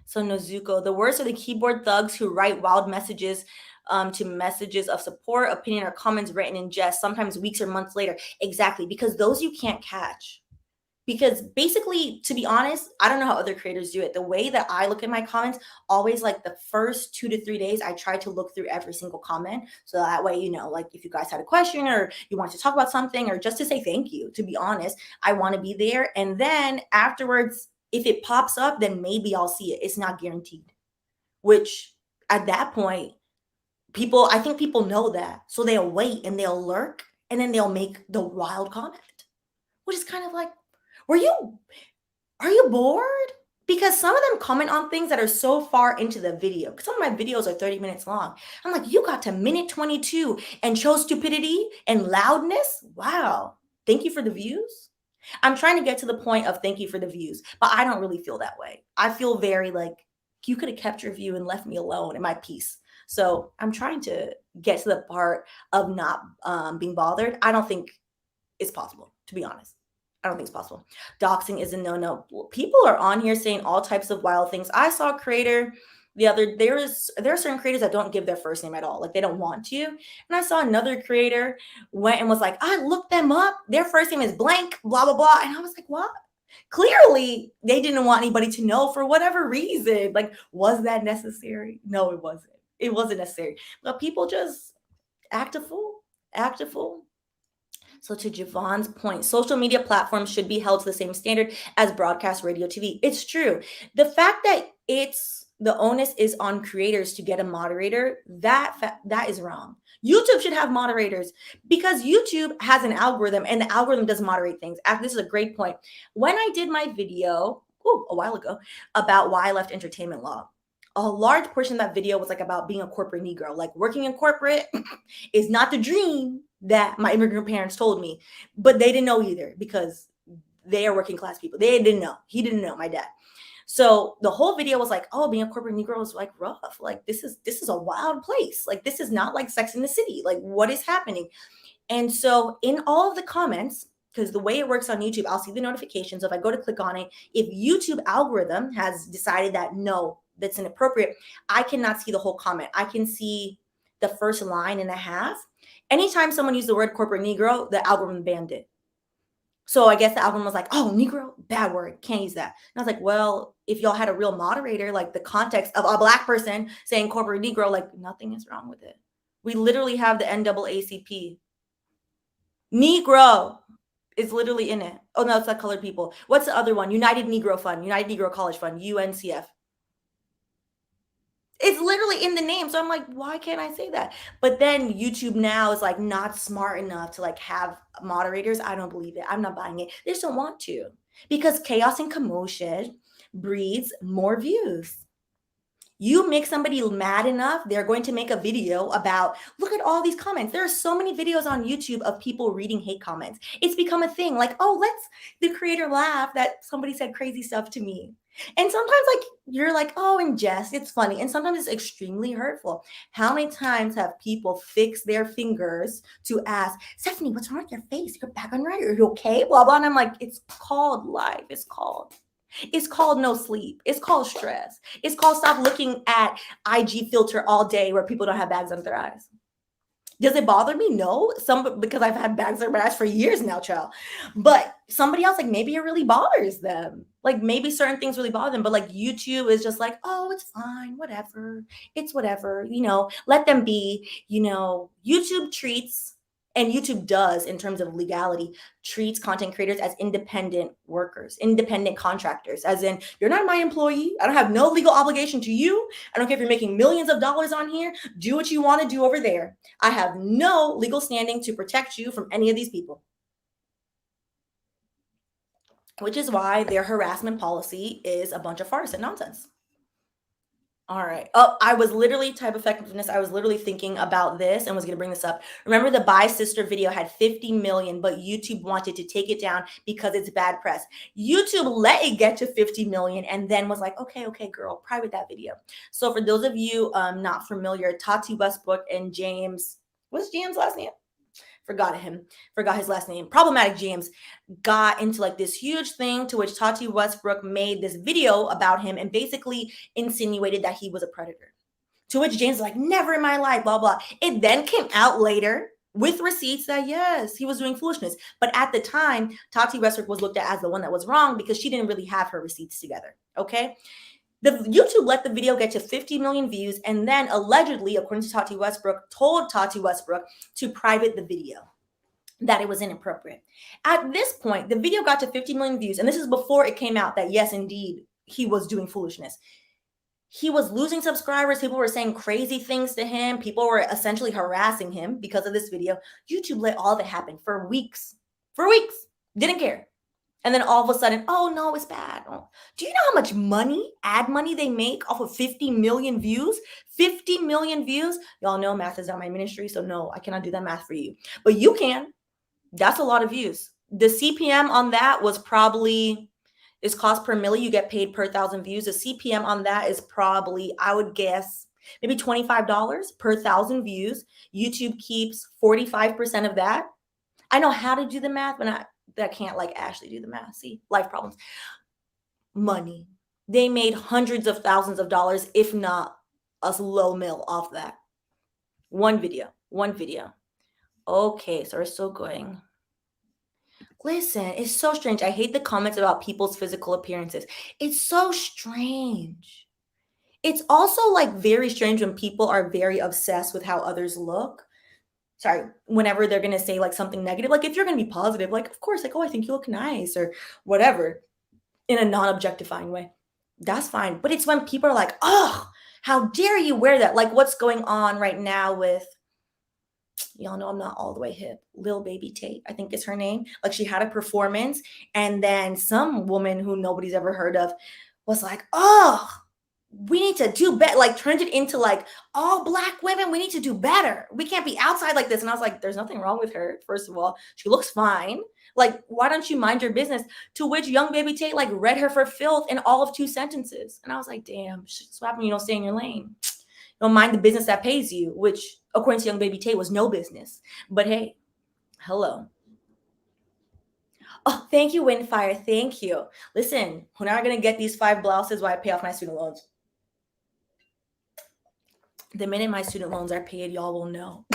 So Nozuko, the worst are the keyboard thugs who write wild messages to messages of support, opinion, or comments written in jest, sometimes weeks or months later. Exactly, because those you can't catch. Because basically, to be honest, I don't know how other creators do it. The way that I look at my comments, always like the first 2 to 3 days, I try to look through every single comment. So that way, like if you guys had a question or you want to talk about something or just to say thank you, to be honest, I want to be there. And then afterwards, if it pops up, then maybe I'll see it. It's not guaranteed, which at that point, I think people know that. So they'll wait and they'll lurk and then they'll make the wild comment, which is kind of like, are you bored? Because some of them comment on things that are so far into the video. Because some of my videos are 30 minutes long. I'm like, you got to minute 22 and chose stupidity and loudness? Wow. Thank you for the views. I'm trying to get to the point of thank you for the views, but I don't really feel that way. I feel very like you could have kept your view and left me alone in my peace. So I'm trying to get to the part of not being bothered. I don't think it's possible, to be honest. I don't think it's possible. Doxing is a no-no. People are on here saying all types of wild things. I saw a creator there are certain creators that don't give their first name at all. Like they don't want to. And I saw another creator went and was like, I looked them up. Their first name is blank, blah, blah, blah. And I was like, what? Clearly, they didn't want anybody to know for whatever reason. Like, was that necessary? No, it wasn't. It wasn't necessary. But people just act a fool. So to Javon's point, social media platforms should be held to the same standard as broadcast radio TV. It's true. The fact that the onus is on creators to get a moderator, that is wrong. YouTube should have moderators because YouTube has an algorithm and the algorithm does moderate things. This is a great point. When I did my video a while ago about why I left entertainment law, a large portion of that video was like about being a corporate Negro. Like working in corporate is not the dream that my immigrant parents told me, but they didn't know either because they are working class people. They didn't know. He didn't know, my dad. So the whole video was like, oh, being a corporate Negro is like rough. Like this is a wild place. Like this is not like Sex in the City. Like what is happening? And so in all of the comments, because the way it works on YouTube, I'll see the notifications. If I go to click on it, if YouTube algorithm has decided that no, that's inappropriate, I cannot see the whole comment. I can see the first line and a half. Anytime someone used the word corporate Negro, the algorithm banned it. So I guess the algorithm was like, oh, Negro, bad word, can't use that. And I was like, well, if y'all had a real moderator, like the context of a Black person saying corporate Negro, like nothing is wrong with it. We literally have the NAACP. Negro is literally in it. Oh, no, it's like colored people. What's the other one? United Negro Fund, United Negro College Fund, UNCF. It's literally in the name. So I'm like, why can't I say that? But then YouTube now is like not smart enough to like have moderators. I don't believe it. I'm not buying it. They just don't want to, because chaos and commotion breeds more views. You make somebody mad enough, they're going to make a video about, look at all these comments. There are so many videos on YouTube of people reading hate comments. It's become a thing. Like, oh, let's the creator laugh that somebody said crazy stuff to me. And sometimes like you're like, oh, in jest, it's funny. And sometimes it's extremely hurtful. How many times have people fixed their fingers to ask, Stephanie, what's wrong with your face? You're back on right. Are you okay? Blah, blah. And I'm like, it's called life. It's called no sleep. It's called stress. It's called stop looking at IG filter all day where people don't have bags under their eyes. Does it bother me? No. Because I've had bags under my eyes for years now, child. But somebody else, like maybe it really bothers them. Like maybe certain things really bother them. But like YouTube is just like, oh, it's fine, whatever. It's whatever, let them be, YouTube treats, and YouTube does, in terms of legality, treats content creators as independent workers, independent contractors, as in, you're not my employee. I don't have no legal obligation to you. I don't care if you're making millions of dollars on here. Do what you want to do over there. I have no legal standing to protect you from any of these people. Which is why their harassment policy is a bunch of farce and nonsense. All right. Oh, I was literally type effectiveness. I was literally thinking about this and was going to bring this up. Remember the Bye Sister video had 50 million, but YouTube wanted to take it down because it's bad press. YouTube let it get to 50 million and then was like, okay, girl, private that video. So for those of you not familiar, Tati Westbrook and James, what's James' last name? Forgot his last name. Problematic James got into like this huge thing to which Tati Westbrook made this video about him and basically insinuated that he was a predator. To which James was like, never in my life, blah, blah. It then came out later with receipts that yes, he was doing foolishness. But at the time, Tati Westbrook was looked at as the one that was wrong because she didn't really have her receipts together. Okay. The YouTube let the video get to 50 million views and then allegedly, according to Tati Westbrook, told Tati Westbrook to private the video, that it was inappropriate. At this point, the video got to 50 million views, and this is before it came out that yes, indeed, he was doing foolishness. He was losing subscribers. People were saying crazy things to him. People were essentially harassing him because of this video. YouTube let all that happen for weeks. Didn't care. And then all of a sudden, oh, no, it's bad. Oh. Do you know how much money, ad money they make off of 50 million views? 50 million views? Y'all know math is not my ministry, so no, I cannot do that math for you. But you can. That's a lot of views. The CPM on that was probably, is cost per milli. You get paid per 1,000 views. The CPM on that is probably, I would guess, maybe $25 per 1,000 views. YouTube keeps 45% of that. I know how to do the math, but that can't like actually do the math. See, life problems. Money. They made hundreds of thousands of dollars, if not a low mill off that. One video. Okay, so we're still going. Listen, it's so strange. I hate the comments about people's physical appearances. It's so strange. It's also like very strange when people are very obsessed with how others look. Whenever they're going to say like something negative, like if you're going to be positive, like, of course, like, oh, I think you look nice or whatever in a non-objectifying way. That's fine. But it's when people are like, oh, how dare you wear that? Like what's going on right now with, y'all know I'm not all the way hip, Lil Baby Tate, I think is her name. Like she had a performance and then some woman who nobody's ever heard of was like, oh, we need to do better, like turned it into like all Black women, we need to do better. We can't be outside like this. And I was like, there's nothing wrong with her. First of all, she looks fine. Like, why don't you mind your business? To which young Baby Tate like read her for filth in all of 2 sentences. And I was like, damn, so happen you don't stay in your lane. You don't mind the business that pays you, which according to young Baby Tate was no business. But hey, hello. Oh, thank you, Windfire. Thank you. Listen, when am I going to get these 5 blouses while I pay off my student loans? The minute my student loans are paid, y'all will know.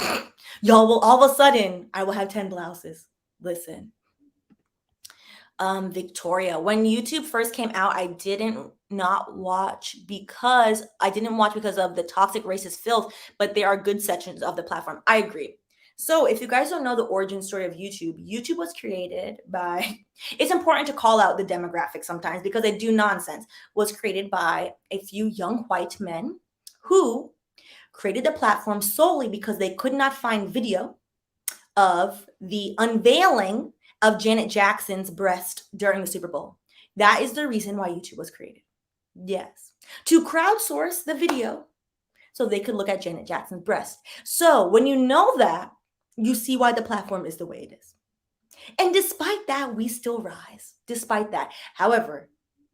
Y'all will, all of a sudden, I will have 10 blouses. Listen. Victoria. When YouTube first came out, I didn't watch because of the toxic racist filth, but there are good sections of the platform. I agree. So if you guys don't know the origin story of YouTube, YouTube was created by, it's important to call out the demographics sometimes because they do nonsense, was created by a few young white men who created the platform solely because they could not find video of the unveiling of Janet Jackson's breast during the Super Bowl. That is the reason why YouTube was created. Yes. To crowdsource the video so they could look at Janet Jackson's breast. So when you know that, you see why the platform is the way it is. And despite that, we still rise. Despite that. However,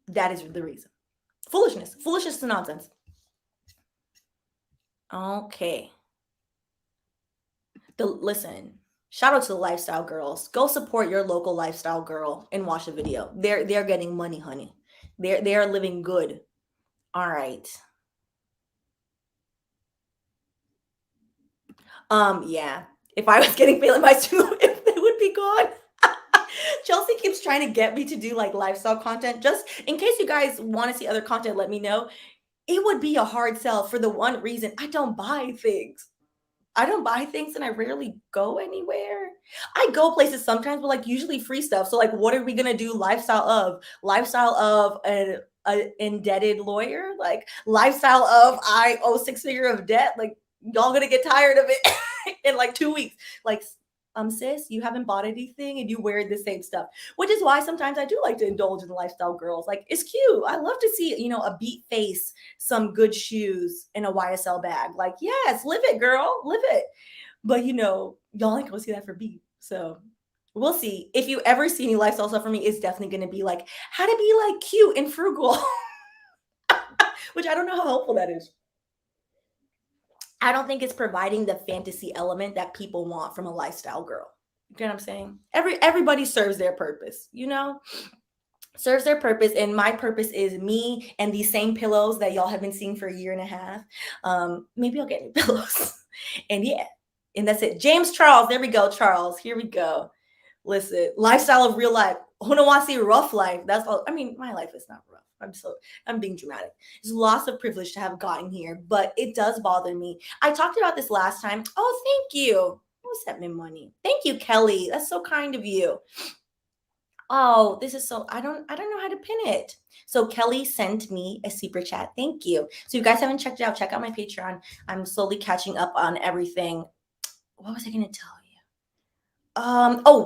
that is the reason. Foolishness. Foolishness is nonsense. Okay. Listen. Shout out to the lifestyle girls. Go support your local lifestyle girl and watch the video. They're getting money, honey. They're living good. All right. Yeah. If I was getting paid like my student, it would be gone. Chelsea keeps trying to get me to do like lifestyle content. Just in case you guys want to see other content, let me know. It would be a hard sell for the one reason I don't buy things. I don't buy things and I rarely go anywhere. I go places sometimes, but like usually free stuff. So like, what are we going to do lifestyle of an indebted lawyer? Like lifestyle of I owe 6 figures of debt. Like y'all going to get tired of it in like 2 weeks. Like, sis, you haven't bought anything and you wear the same stuff, which is why sometimes I do like to indulge in the lifestyle girls. Like it's cute. I love to see, a beat face, some good shoes and a YSL bag. Like, yes, live it, girl, live it. But y'all ain't gonna see that for beat. So we'll see. If you ever see any lifestyle stuff from me, it's definitely going to be like how to be like cute and frugal, which I don't know how helpful that is. I don't think it's providing the fantasy element that people want from a lifestyle girl. You know what I'm saying? Everybody serves their purpose, serves their purpose. And my purpose is me and these same pillows that y'all have been seeing for a year and a half. Maybe I'll get new pillows. And yeah, and that's it. James Charles, there we go. Charles, here we go. Listen, lifestyle of real life. Who don't want to see rough life? That's all. I mean, my life is not rough. I'm being dramatic. There's lots of privilege to have gotten here, but it does bother me. I talked about this last time. Oh, thank you. Who sent me money? Thank you, Kelly. That's so kind of you. Oh, this is so, I don't know how to pin it. So Kelly sent me a super chat. Thank you. So you guys haven't checked it out, check out my Patreon. I'm slowly catching up on everything. What was I going to tell you?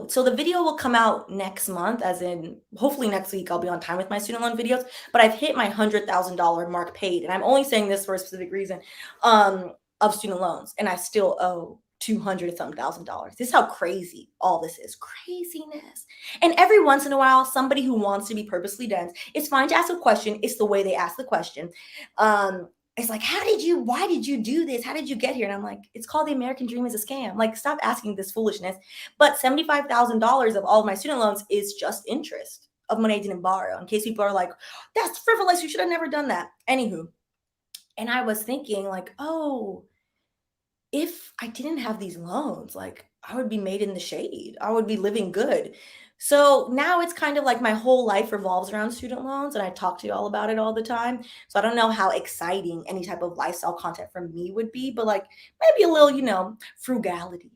So the video will come out next month, as in hopefully next week I'll be on time with my student loan videos, but I've hit my $100,000 mark paid. And I'm only saying this for a specific reason, of student loans. And I still owe $200,000. This is how crazy all this is. Craziness. And every once in a while, somebody who wants to be purposely dense, it's fine to ask a question. It's the way they ask the question. It's like, why did you do this? How did you get here? And I'm like, it's called the American dream is a scam. Like, stop asking this foolishness. But $75,000 of all of my student loans is just interest of money I didn't borrow. In case people are like, that's frivolous. You should have never done that. Anywho. And I was thinking like, oh, if I didn't have these loans, like I would be made in the shade. I would be living good. So now it's kind of like my whole life revolves around student loans, and I talk to you all about it all the time. So I don't know how exciting any type of lifestyle content from me would be, but like maybe a little, frugality,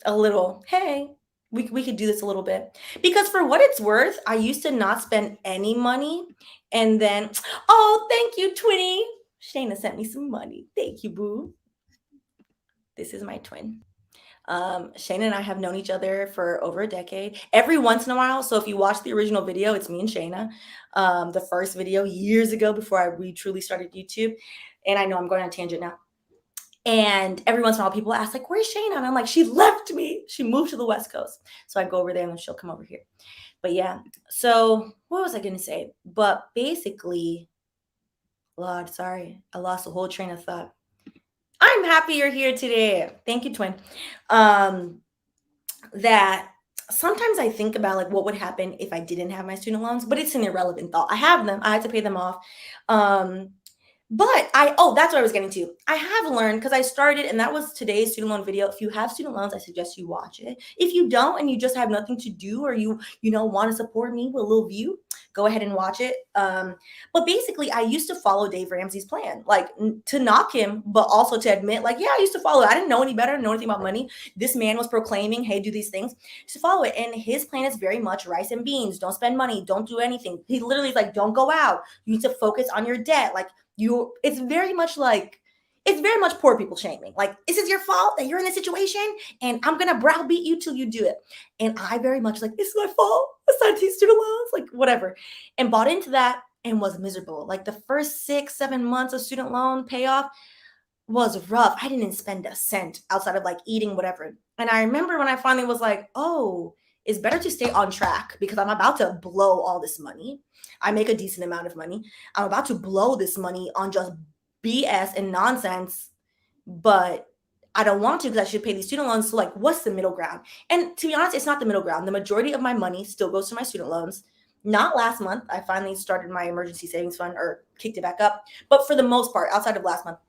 a little, hey, we could do this a little bit. Because for what it's worth, I used to not spend any money. And then, oh, thank you, Twinny. Shayna sent me some money. Thank you, boo. This is my twin. Shayna and I have known each other for over a decade. Every once in a while, so if you watch the original video, it's me and Shayna. The first video years ago before we truly started YouTube. And I know I'm going on a tangent now. And every once in a while, people ask, like, where's Shayna? And I'm like, she left me. She moved to the West Coast. So I go over there and then she'll come over here. But yeah, so what was I going to say? But basically, Lord, sorry, I lost the whole train of thought. I'm happy you're here today. Thank you, twin. That sometimes I think about like what would happen if I didn't have my student loans, but it's an irrelevant thought. I have them. I have to pay them off. But that's what I was getting to. I have learned, because I started, and that was today's student loan video. If you have student loans, I suggest you watch it. If you don't, and you just have nothing to do, or you want to support me with a little view, go ahead and watch it. But basically, I used to follow Dave Ramsey's plan, like to knock him, but also to admit, like, yeah, I used to follow it. I didn't know any better, know anything about money. This man was proclaiming, hey, do these things. I used to follow it. And his plan is very much rice and beans. Don't spend money. Don't do anything. He literally is like, don't go out. You need to focus on your debt. Like, it's very much poor people shaming. Like, this is your fault that you're in this situation, and I'm gonna browbeat you till you do it. And I very much like, this is my fault. I signed these student loans, like whatever, and bought into that and was miserable. Like the first 6-7 months of student loan payoff was rough. I didn't spend a cent outside of like eating whatever. And I remember when I finally was like, oh, it's better to stay on track because I'm about to blow all this money. I make a decent amount of money. I'm about to blow this money on just BS and nonsense, but I don't want to because I should pay these student loans. So like, what's the middle ground? And to be honest, it's not the middle ground. The majority of my money still goes to my student loans. Not last month. I finally started my emergency savings fund or kicked it back up. But for the most part, outside of last month,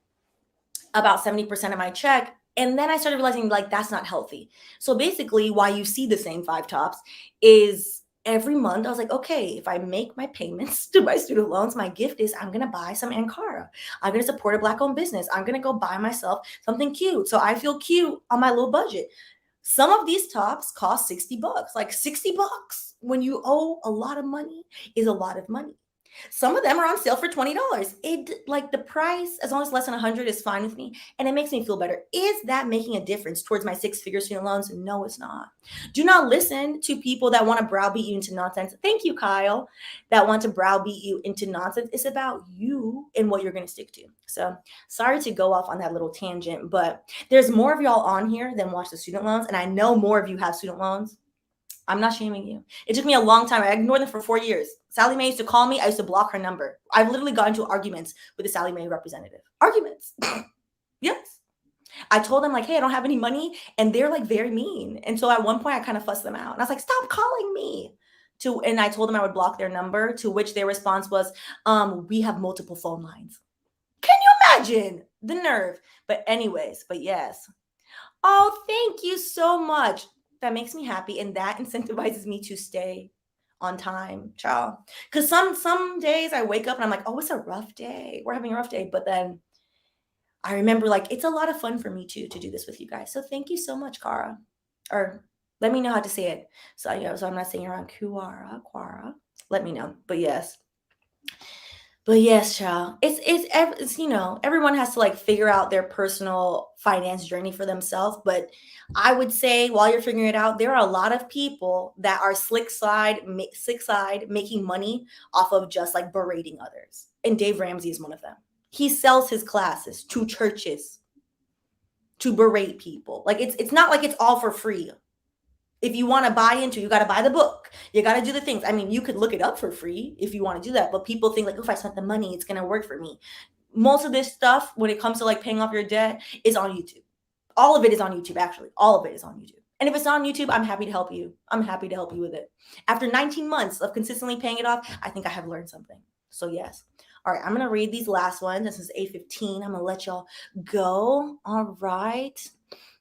about 70% of my check. And then I started realizing like, that's not healthy. So basically why you see the same 5 tops is every month I was like, okay, if I make my payments to my student loans, my gift is I'm going to buy some Ankara. I'm going to support a Black-owned business. I'm going to go buy myself something cute. So I feel cute on my little budget. Some of these tops cost $60. Like $60 when you owe a lot of money is a lot of money. Some of them are on sale for $20. It like the price, as long as less than 100 is fine with me. And it makes me feel better. Is that making a difference towards my 6-figure student loans? No, it's not. Do not listen to people that want to browbeat you into nonsense. Thank you, Kyle, that want to browbeat you into nonsense. It's about you and what you're going to stick to. So sorry to go off on that little tangent, but there's more of y'all on here than watch the student loans. And I know more of you have student loans. I'm not shaming you. It took me a long time. I ignored them for 4 years. Sally Mae used to call me. I used to block her number. I've literally got into arguments with the Sally Mae representative. Arguments. Yes. I told them like, hey, I don't have any money. And they're like very mean. And so at one point I kind of fussed them out. And I was like, stop calling me. And I told them I would block their number, to which their response was, we have multiple phone lines. Can you imagine the nerve? But yes. Oh, thank you so much. That makes me happy, and that incentivizes me to stay on time, child. Because some days I wake up and I'm like, oh, it's a rough day. We're having a rough day. But then I remember like it's a lot of fun for me too to do this with you guys. So thank you so much, Cara. Or let me know how to say it. So I'm not saying it wrong. Quara. Let me know. But yes, child. It's everyone has to like figure out their personal finance journey for themselves. But I would say while you're figuring it out, there are a lot of people that are slick side making money off of just like berating others. And Dave Ramsey is one of them. He sells his classes to churches to berate people. Like it's not like it's all for free. If you want to buy into, you got to buy the book. You got to do the things. I mean, you could look it up for free if you want to do that. But people think like, if I spent the money, it's going to work for me. Most of this stuff, when it comes to like paying off your debt, is on YouTube. All of it is on YouTube, actually. All of it is on YouTube. And if it's not on YouTube, I'm happy to help you. I'm happy to help you with it. After 19 months of consistently paying it off, I think I have learned something. So yes. All right, I'm going to read these last ones. This is 8:15. I'm going to let y'all go. All right.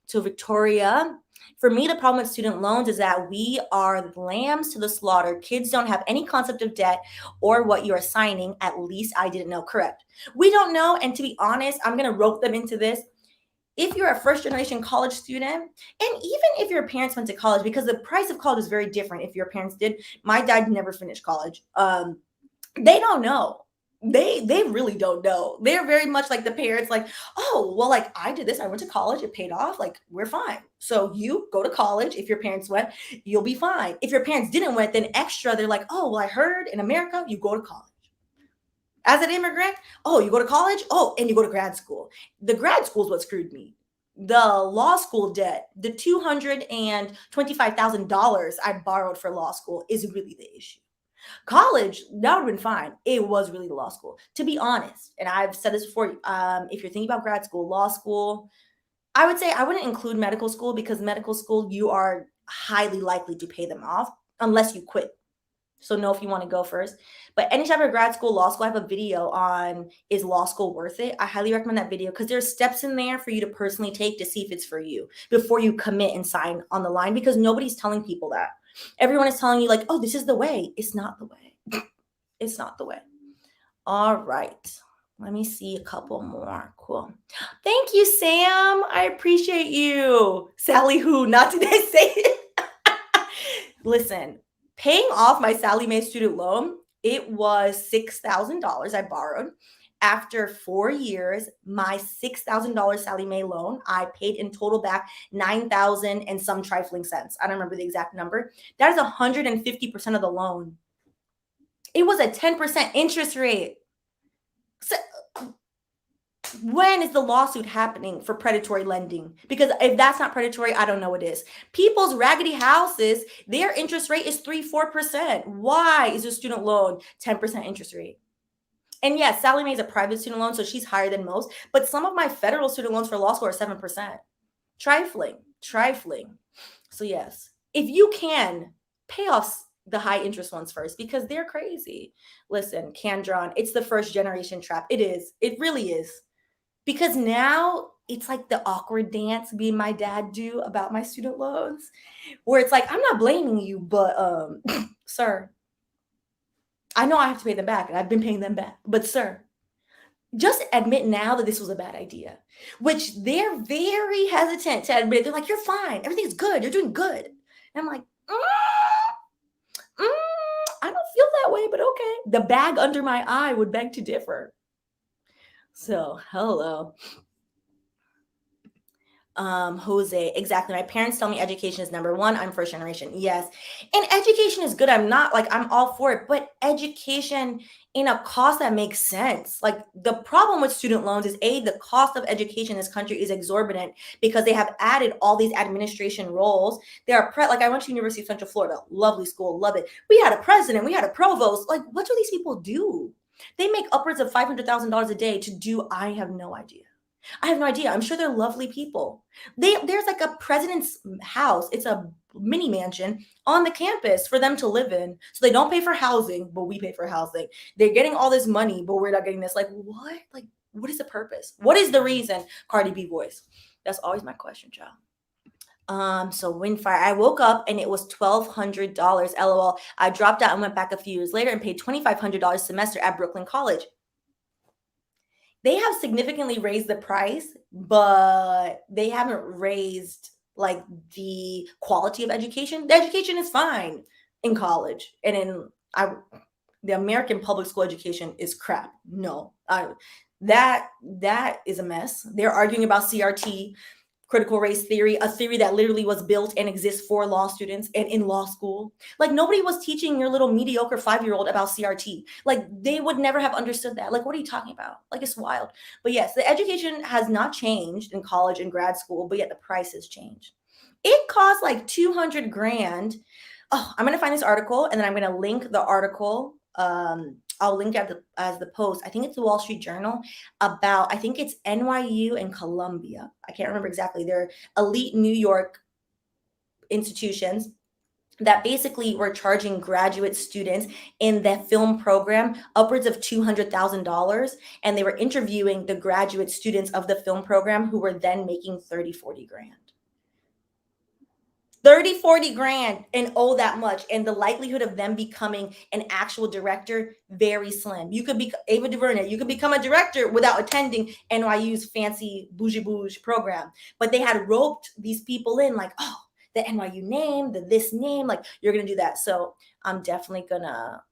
So Victoria, for me, the problem with student loans is that we are lambs to the slaughter. Kids don't have any concept of debt or what you are signing. At least I didn't know. Correct. We don't know. And to be honest, I'm going to rope them into this. If you're a first-generation college student, and even if your parents went to college, because the price of college is very different if your parents did. My dad never finished college. They don't know. They really don't know. They're very much like the parents, like, oh, well, like I did this. I went to college. It paid off. Like, we're fine. So you go to college. If your parents went, you'll be fine. If your parents didn't went, then extra, they're like, oh, well, I heard in America, you go to college. As an immigrant, oh, you go to college? Oh, and you go to grad school. The grad school is what screwed me. The law school debt, the $225,000 I borrowed for law school is really the issue. College, that would have been fine. It was really the law school, to be honest. And I've said this before. If you're thinking about grad school, law school, I would say I wouldn't include medical school because medical school, you are highly likely to pay them off unless you quit. So know if you want to go first. But any type of grad school, law school, I have a video on is law school worth it? I highly recommend that video because there's steps in there for you to personally take to see if it's for you before you commit and sign on the line, because nobody's telling people that. Everyone is telling you like, oh, this is the way. It's not the way. It's not the way. All right. Let me see a couple more. Cool. Thank you, Sam. I appreciate you. Sally who? Not did I say it? Listen, paying off my Sallie Mae student loan, it was $6,000 I borrowed. After 4 years, my $6,000 Sallie Mae loan, I paid in total back $9,000 and some trifling cents. I don't remember the exact number. That is 150% of the loan. It was a 10% interest rate. So, when is the lawsuit happening for predatory lending? Because if that's not predatory, I don't know what is. People's raggedy houses, their interest rate is 3-4%. Why is a student loan 10% interest rate? And yes, Sallie Mae is a private student loan, so she's higher than most. But some of my federal student loans for law school are 7%. Trifling. So yes, if you can, pay off the high interest ones first because they're crazy. Listen, Candron, it's the first generation trap. It is. It really is. Because now it's like the awkward dance me and my dad do about my student loans, where it's like, I'm not blaming you, but sir, I know I have to pay them back and I've been paying them back, but sir, just admit now that this was a bad idea, which they're very hesitant to admit. They're like, you're fine. Everything's good. You're doing good. And I'm like, I don't feel that way, but okay. The bag under my eye would beg to differ. So, hello. Jose, exactly. My parents tell me education is number one. I'm first generation. Yes. And education is good. I'm all for it, but education in a cost that makes sense. Like the problem with student loans is the cost of education in this country is exorbitant because they have added all these administration roles. They are like I went to University of Central Florida, lovely school, love it. We had a president, we had a provost. Like what do these people do? They make upwards of $500,000 a day to do. I have no idea. I'm sure they're lovely people. There's like a president's house. It's a mini mansion on the campus for them to live in. So they don't pay for housing, but we pay for housing. They're getting all this money, but we're not getting this. Like what? Like what is the purpose? What is the reason? Cardi B voice. That's always my question, child. So Windfire, I woke up and it was $1,200. LOL. I dropped out and went back a few years later and paid $2,500 semester at Brooklyn College. They have significantly raised the price, but they haven't raised like the quality of education. The education is fine in college, and the American public school education is crap. No, that is a mess. They're arguing about CRT. Critical race theory, a theory that literally was built and exists for law students and in law school. Like nobody was teaching your little mediocre 5-year-old about CRT. Like they would never have understood that. Like, what are you talking about? Like it's wild. But yes, the education has not changed in college and grad school, but yet the price has changed. It costs like $200,000. Oh, I'm going to find this article and then I'm going to link the article. I'll link it as the post. I think it's the Wall Street Journal about, I think it's NYU and Columbia. I can't remember exactly. They're elite New York institutions that basically were charging graduate students in the film program upwards of $200,000. And they were interviewing the graduate students of the film program who were then making $30-40 grand. $30-40 grand and owe that much. And the likelihood of them becoming an actual director, very slim. You could be Ava DuVernay. You could become a director without attending NYU's fancy bougie program. But they had roped these people in like, oh, the NYU name, this name, like you're going to do that. So I'm definitely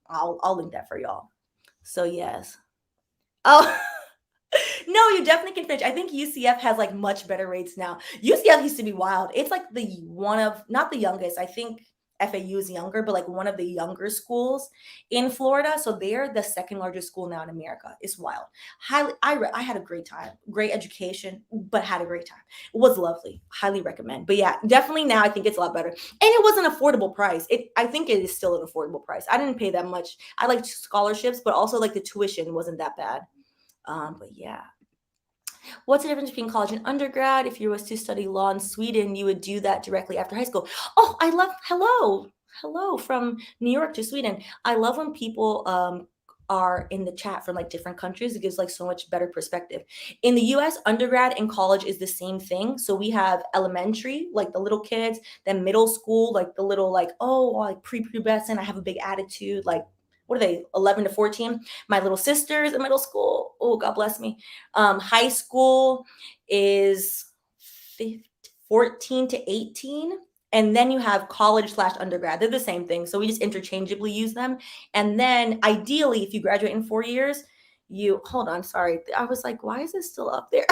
I'll link that for y'all. So yes. Oh, no, you definitely can finish. I think UCF has like much better rates now. UCF used to be wild. It's like not the youngest. I think FAU is younger, but like one of the younger schools in Florida. So they're the second largest school now in America. It's wild. I had a great time, great education, but had a great time. It was lovely. Highly recommend. But yeah, definitely now I think it's a lot better. And it was an affordable price. I think it is still an affordable price. I didn't pay that much. I liked scholarships, but also like the tuition wasn't that bad. But yeah. What's the difference between college and undergrad? If you was to study law in Sweden, you would do that directly after high school. Oh, hello. Hello from New York to Sweden. I love when people are in the chat from like different countries. It gives like so much better perspective. In the US, undergrad and college is the same thing. So we have elementary, like the little kids, then middle school, like the little like, oh, like prepubescent, I have a big attitude, like what are they, 11 to 14? My little sister's in middle school. Oh, God bless me. High school is 14 to 18. And then you have college / undergrad. They're the same thing. So we just interchangeably use them. And then ideally, if you graduate in 4 years, hold on, sorry. I was like, why is this still up there?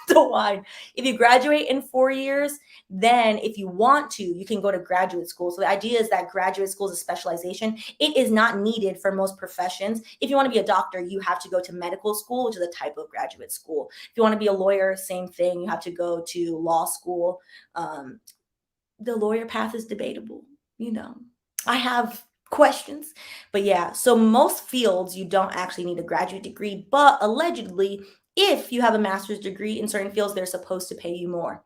The wine. If you graduate in 4 years, then if you want to, you can go to graduate school. So the idea is that graduate school is a specialization. It is not needed for most professions. If you want to be a doctor, you have to go to medical school, which is a type of graduate school. If you want to be a lawyer, same thing. You have to go to law school. The lawyer path is debatable. I have questions, but yeah. So most fields, you don't actually need a graduate degree, but allegedly, if you have a master's degree in certain fields, they're supposed to pay you more.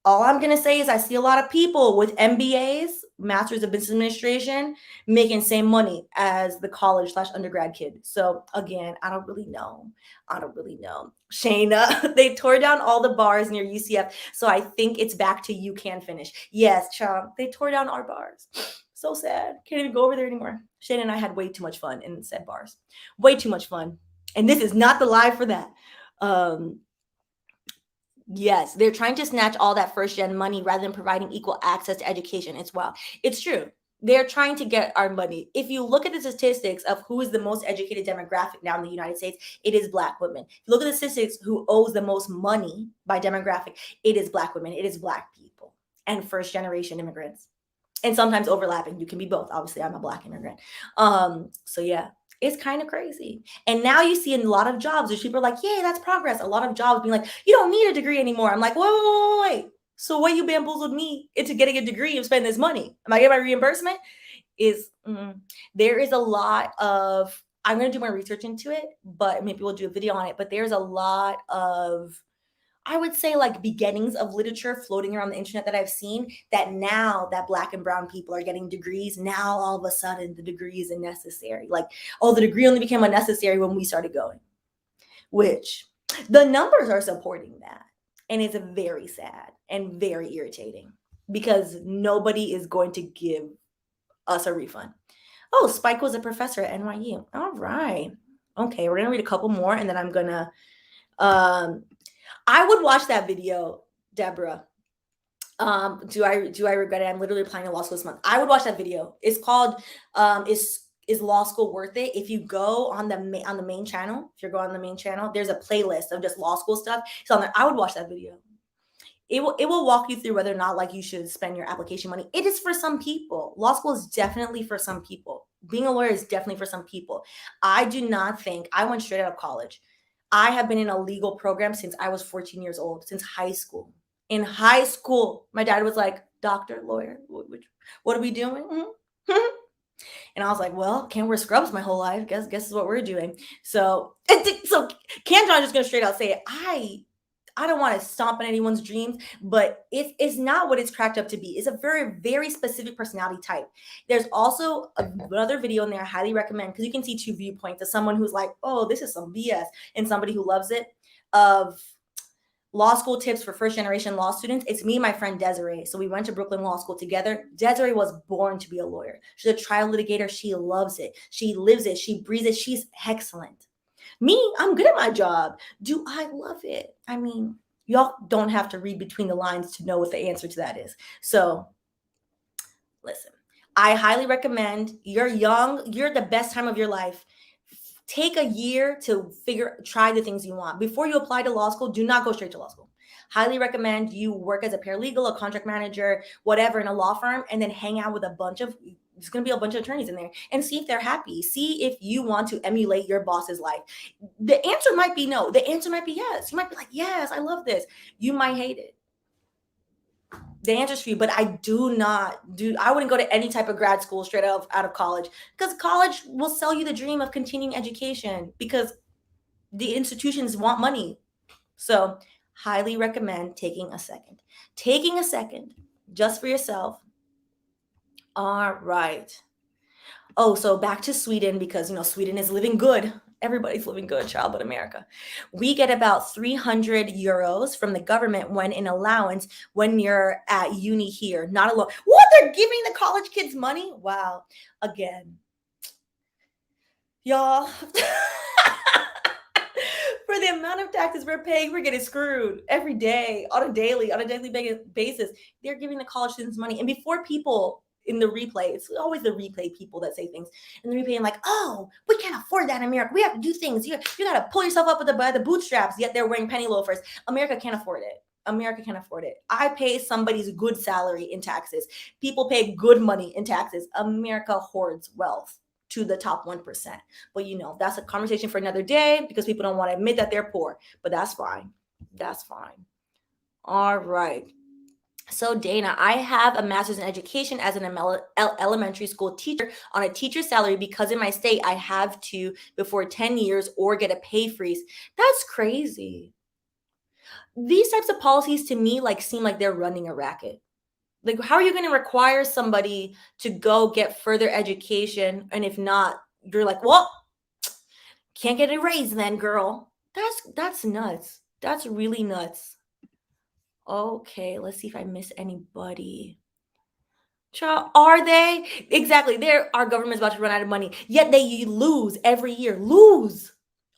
All I'm going to say is I see a lot of people with MBAs, Masters of Business Administration, making same money as the college / undergrad kid. So again, I don't really know. Shayna, they tore down all the bars near UCF. So I think it's back to you can finish. Yes, child, they tore down our bars. So sad. Can't even go over there anymore. Shayna and I had way too much fun in said bars. Way too much fun. And this is not the live for that. Yes, they're trying to snatch all that first gen money rather than providing equal access to education as well. It's true. They're trying to get our money. If you look at the statistics of who is the most educated demographic now in the United States, it is Black women. If you look at the statistics who owes the most money by demographic, it is Black women. It is Black people and first generation immigrants. And sometimes overlapping. You can be both. Obviously, I'm a Black immigrant. So yeah. It's kind of crazy. And now you see in a lot of jobs, there's people are like, yay, that's progress. A lot of jobs being like, you don't need a degree anymore. I'm like, wait. So what you bamboozled me into getting a degree and spending this money? Am I getting my reimbursement? There is a lot of, I'm going to do my research into it, but maybe we'll do a video on it. But there's a lot of, I would say like beginnings of literature floating around the internet that I've seen that now that Black and brown people are getting degrees, now all of a sudden the degree isn't necessary. Like, oh, the degree only became unnecessary when we started going, which the numbers are supporting that. And it's very sad and very irritating because nobody is going to give us a refund. Oh, Spike was a professor at NYU. All right. Okay, we're going to read a couple more and then I'm going to, I would watch that video, Deborah. Do I regret it? I'm literally applying to law school this month. I would watch that video. It's called Is Law School Worth It? If you go on the main channel, if you're going on the main channel, there's a playlist of just law school stuff. So on there, I would watch that video. It will walk you through whether or not like you should spend your application money. It is for some people. Law school is definitely for some people. Being a lawyer is definitely for some people. I do not think I went straight out of college. I have been in a legal program since I was 14 years old, since high school. In high school, my dad was like, doctor, lawyer, what are we doing? Mm-hmm. And I was like, well, can't wear scrubs my whole life. Guess is what we're doing. So Canjon just gonna straight out say it. I don't want to stomp on anyone's dreams, but it's not what it's cracked up to be. It's a very, very specific personality type. There's also another video in there I highly recommend because you can see two viewpoints of someone who's like, oh, this is some BS, and somebody who loves it, of law school tips for first generation law students. It's me and my friend Desiree. So we went to Brooklyn Law School together. Desiree was born to be a lawyer. She's a trial litigator. She loves it. She lives it. She breathes it. She's excellent. Me, I'm good at my job. Do I love it? I mean, y'all don't have to read between the lines to know what the answer to that is. So listen, I highly recommend. You're young. You're the best time of your life. Take a year to try the things you want. Before you apply to law school, do not go straight to law school. Highly recommend you work as a paralegal, a contract manager, whatever in a law firm, and then hang out with there's going to be a bunch of attorneys in there and see if they're happy. See if you want to emulate your boss's life. The answer might be no. The answer might be yes. You might be like, yes, I love this. You might hate it. The answer's for you, but I wouldn't go to any type of grad school straight out of college because college will sell you the dream of continuing education because the institutions want money. So highly recommend taking a second just for yourself. All right. Oh, so back to Sweden, because Sweden is living good. Everybody's living good, child, but America. We get about 300 euros from the government when in allowance when you're at uni here. Not alone. What? They're giving the college kids money? Wow. Again. Y'all. For the amount of taxes we're paying, we're getting screwed every day on a daily basis. They're giving the college students money. And before people in the replay, it's always the replay people that say things in the replay and like, oh, we can't afford that in America. We have to do things. You got to pull yourself up by the bootstraps, yet they're wearing penny loafers. America can't afford it. America can't afford it. I pay somebody's good salary in taxes. People pay good money in taxes. America hoards wealth to the top 1%. But that's a conversation for another day because people don't want to admit that they're poor. But that's fine. That's fine. All right. So Dana, I have a master's in education as an elementary school teacher on a teacher salary because in my state I have to before 10 years or get a pay freeze. That's crazy. These types of policies to me seem like they're running a racket. Like, how are you going to require somebody to go get further education? And if not, you're like, well, can't get a raise then, girl. That's nuts. That's really nuts. Okay, let's see if I miss anybody. Child, are they? Exactly. Our government's about to run out of money. Yet they lose every year. Lose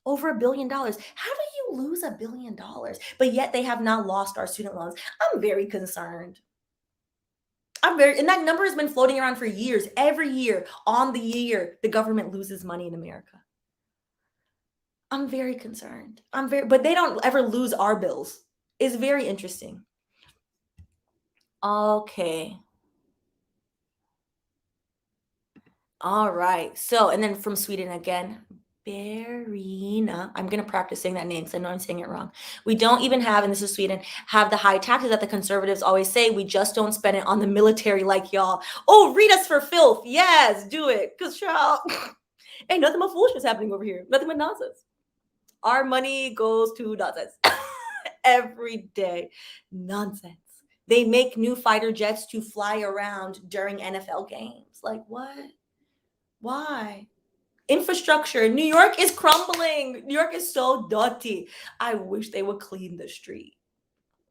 over $1 billion. How do you lose $1 billion? But yet they have not lost our student loans. I'm very concerned. And that number has been floating around for years. Every year, on the year, the government loses money in America. I'm very concerned. But they don't ever lose our bills. It's very interesting. Okay. All right. So, and then from Sweden again, Berina. I'm going to practice saying that name because I know I'm saying it wrong. We don't even have, and this is Sweden, have the high taxes that the conservatives always say. We just don't spend it on the military like y'all. Oh, read us for filth. Yes, do it. Because, child, ain't nothing but foolishness happening over here. Nothing but nonsense. Our money goes to nonsense. Every day. Nonsense. They make new fighter jets to fly around during NFL games. Like, what? Why? Infrastructure. New York is crumbling. New York is so dirty. I wish they would clean the street.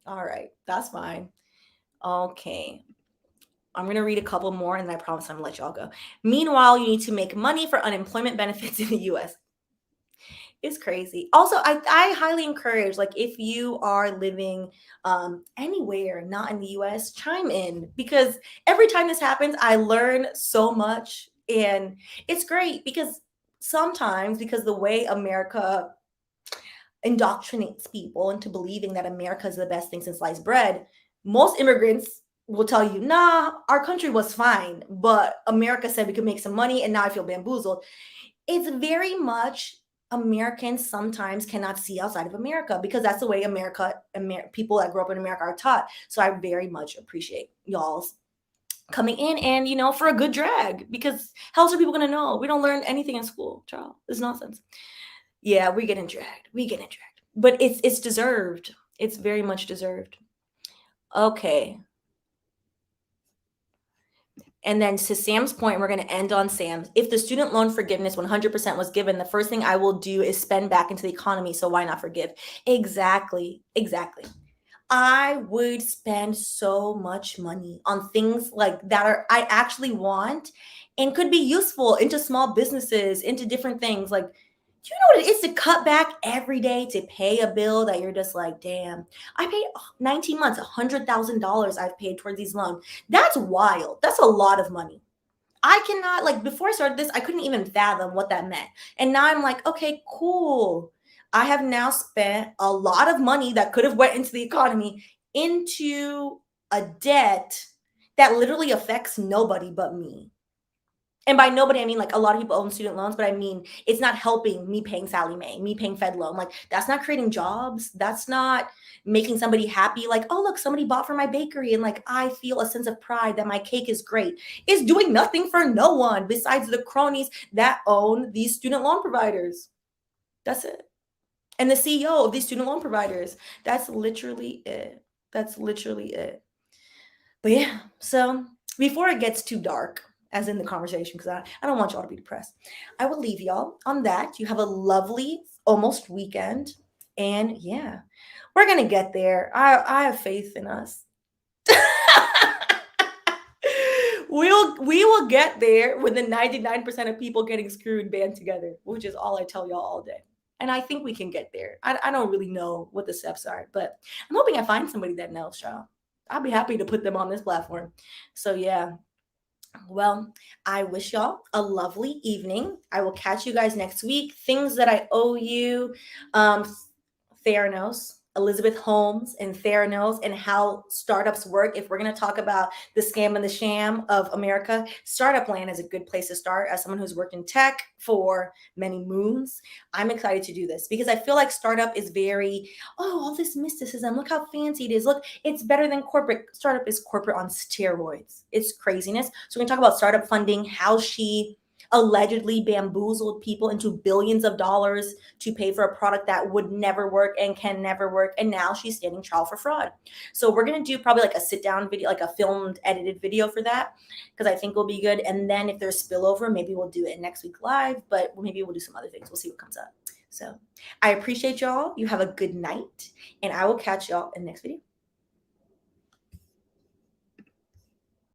All right. That's fine. Okay. I'm going to read a couple more and then I promise I'm going to let y'all go. Meanwhile, you need to make money for unemployment benefits in the U.S. It's crazy. Also, I highly encourage, if you are living anywhere not in the U.S., chime in because every time this happens, I learn so much. And it's great because sometimes, because the way America indoctrinates people into believing that America is the best thing since sliced bread, most immigrants will tell you, nah, our country was fine, but America said we could make some money and now I feel bamboozled. It's very much Americans sometimes cannot see outside of America because that's the way people that grow up in America are taught. So I very much appreciate y'all's coming in and, for a good drag because how else are people going to know? We don't learn anything in school, child. It's nonsense. Yeah, we're getting dragged. But it's deserved. It's very much deserved. Okay. And then to Sam's point, we're going to end on Sam's. If the student loan forgiveness 100% was given, the first thing I will do is spend back into the economy. So why not forgive? Exactly. I would spend so much money on things that I actually want and could be useful into small businesses, into different things. Do you know what it is to cut back every day to pay a bill that you're just like, damn, I paid 19 months, $100,000 I've paid towards these loans. That's wild. That's a lot of money. I cannot, before I started this, I couldn't even fathom what that meant. And now I'm like, okay, cool. I have now spent a lot of money that could have went into the economy into a debt that literally affects nobody but me. And by nobody, I mean a lot of people own student loans, but I mean, it's not helping me paying Sally Mae, me paying Fed loan. That's not creating jobs. That's not making somebody happy. Oh, look, somebody bought for my bakery. And I feel a sense of pride that my cake is great. It's doing nothing for no one besides the cronies that own these student loan providers. That's it. And the CEO of these student loan providers. That's literally it. But yeah, so before it gets too dark, as in the conversation, because I don't want y'all to be depressed, I will leave y'all on that. You have a lovely almost weekend. And yeah, we're going to get there. I have faith in us. We will get there when the 99% of people getting screwed band together, which is all I tell y'all all day. And I think we can get there. I don't really know what the steps are, but I'm hoping I find somebody that knows, y'all. I'll be happy to put them on this platform. So yeah. Well, I wish y'all a lovely evening. I will catch you guys next week. Things that I owe you. Theranos, Elizabeth Holmes and Theranos, and how startups work. If we're going to talk about the scam and the sham of America, Startup Land is a good place to start. As someone who's worked in tech for many moons, I'm excited to do this because I feel like startup is very, all this mysticism. Look how fancy it is. Look, it's better than corporate. Startup is corporate on steroids. It's craziness. So we can talk about startup funding, how she allegedly bamboozled people into billions of dollars to pay for a product that would never work and can never work. And now she's standing trial for fraud. So we're going to do probably like a sit down video, like a filmed, edited video for that, because I think will be good. And then if there's spillover, maybe we'll do it next week live, but maybe we'll do some other things. We'll see what comes up. So I appreciate y'all. You have a good night, and I will catch y'all in the next video.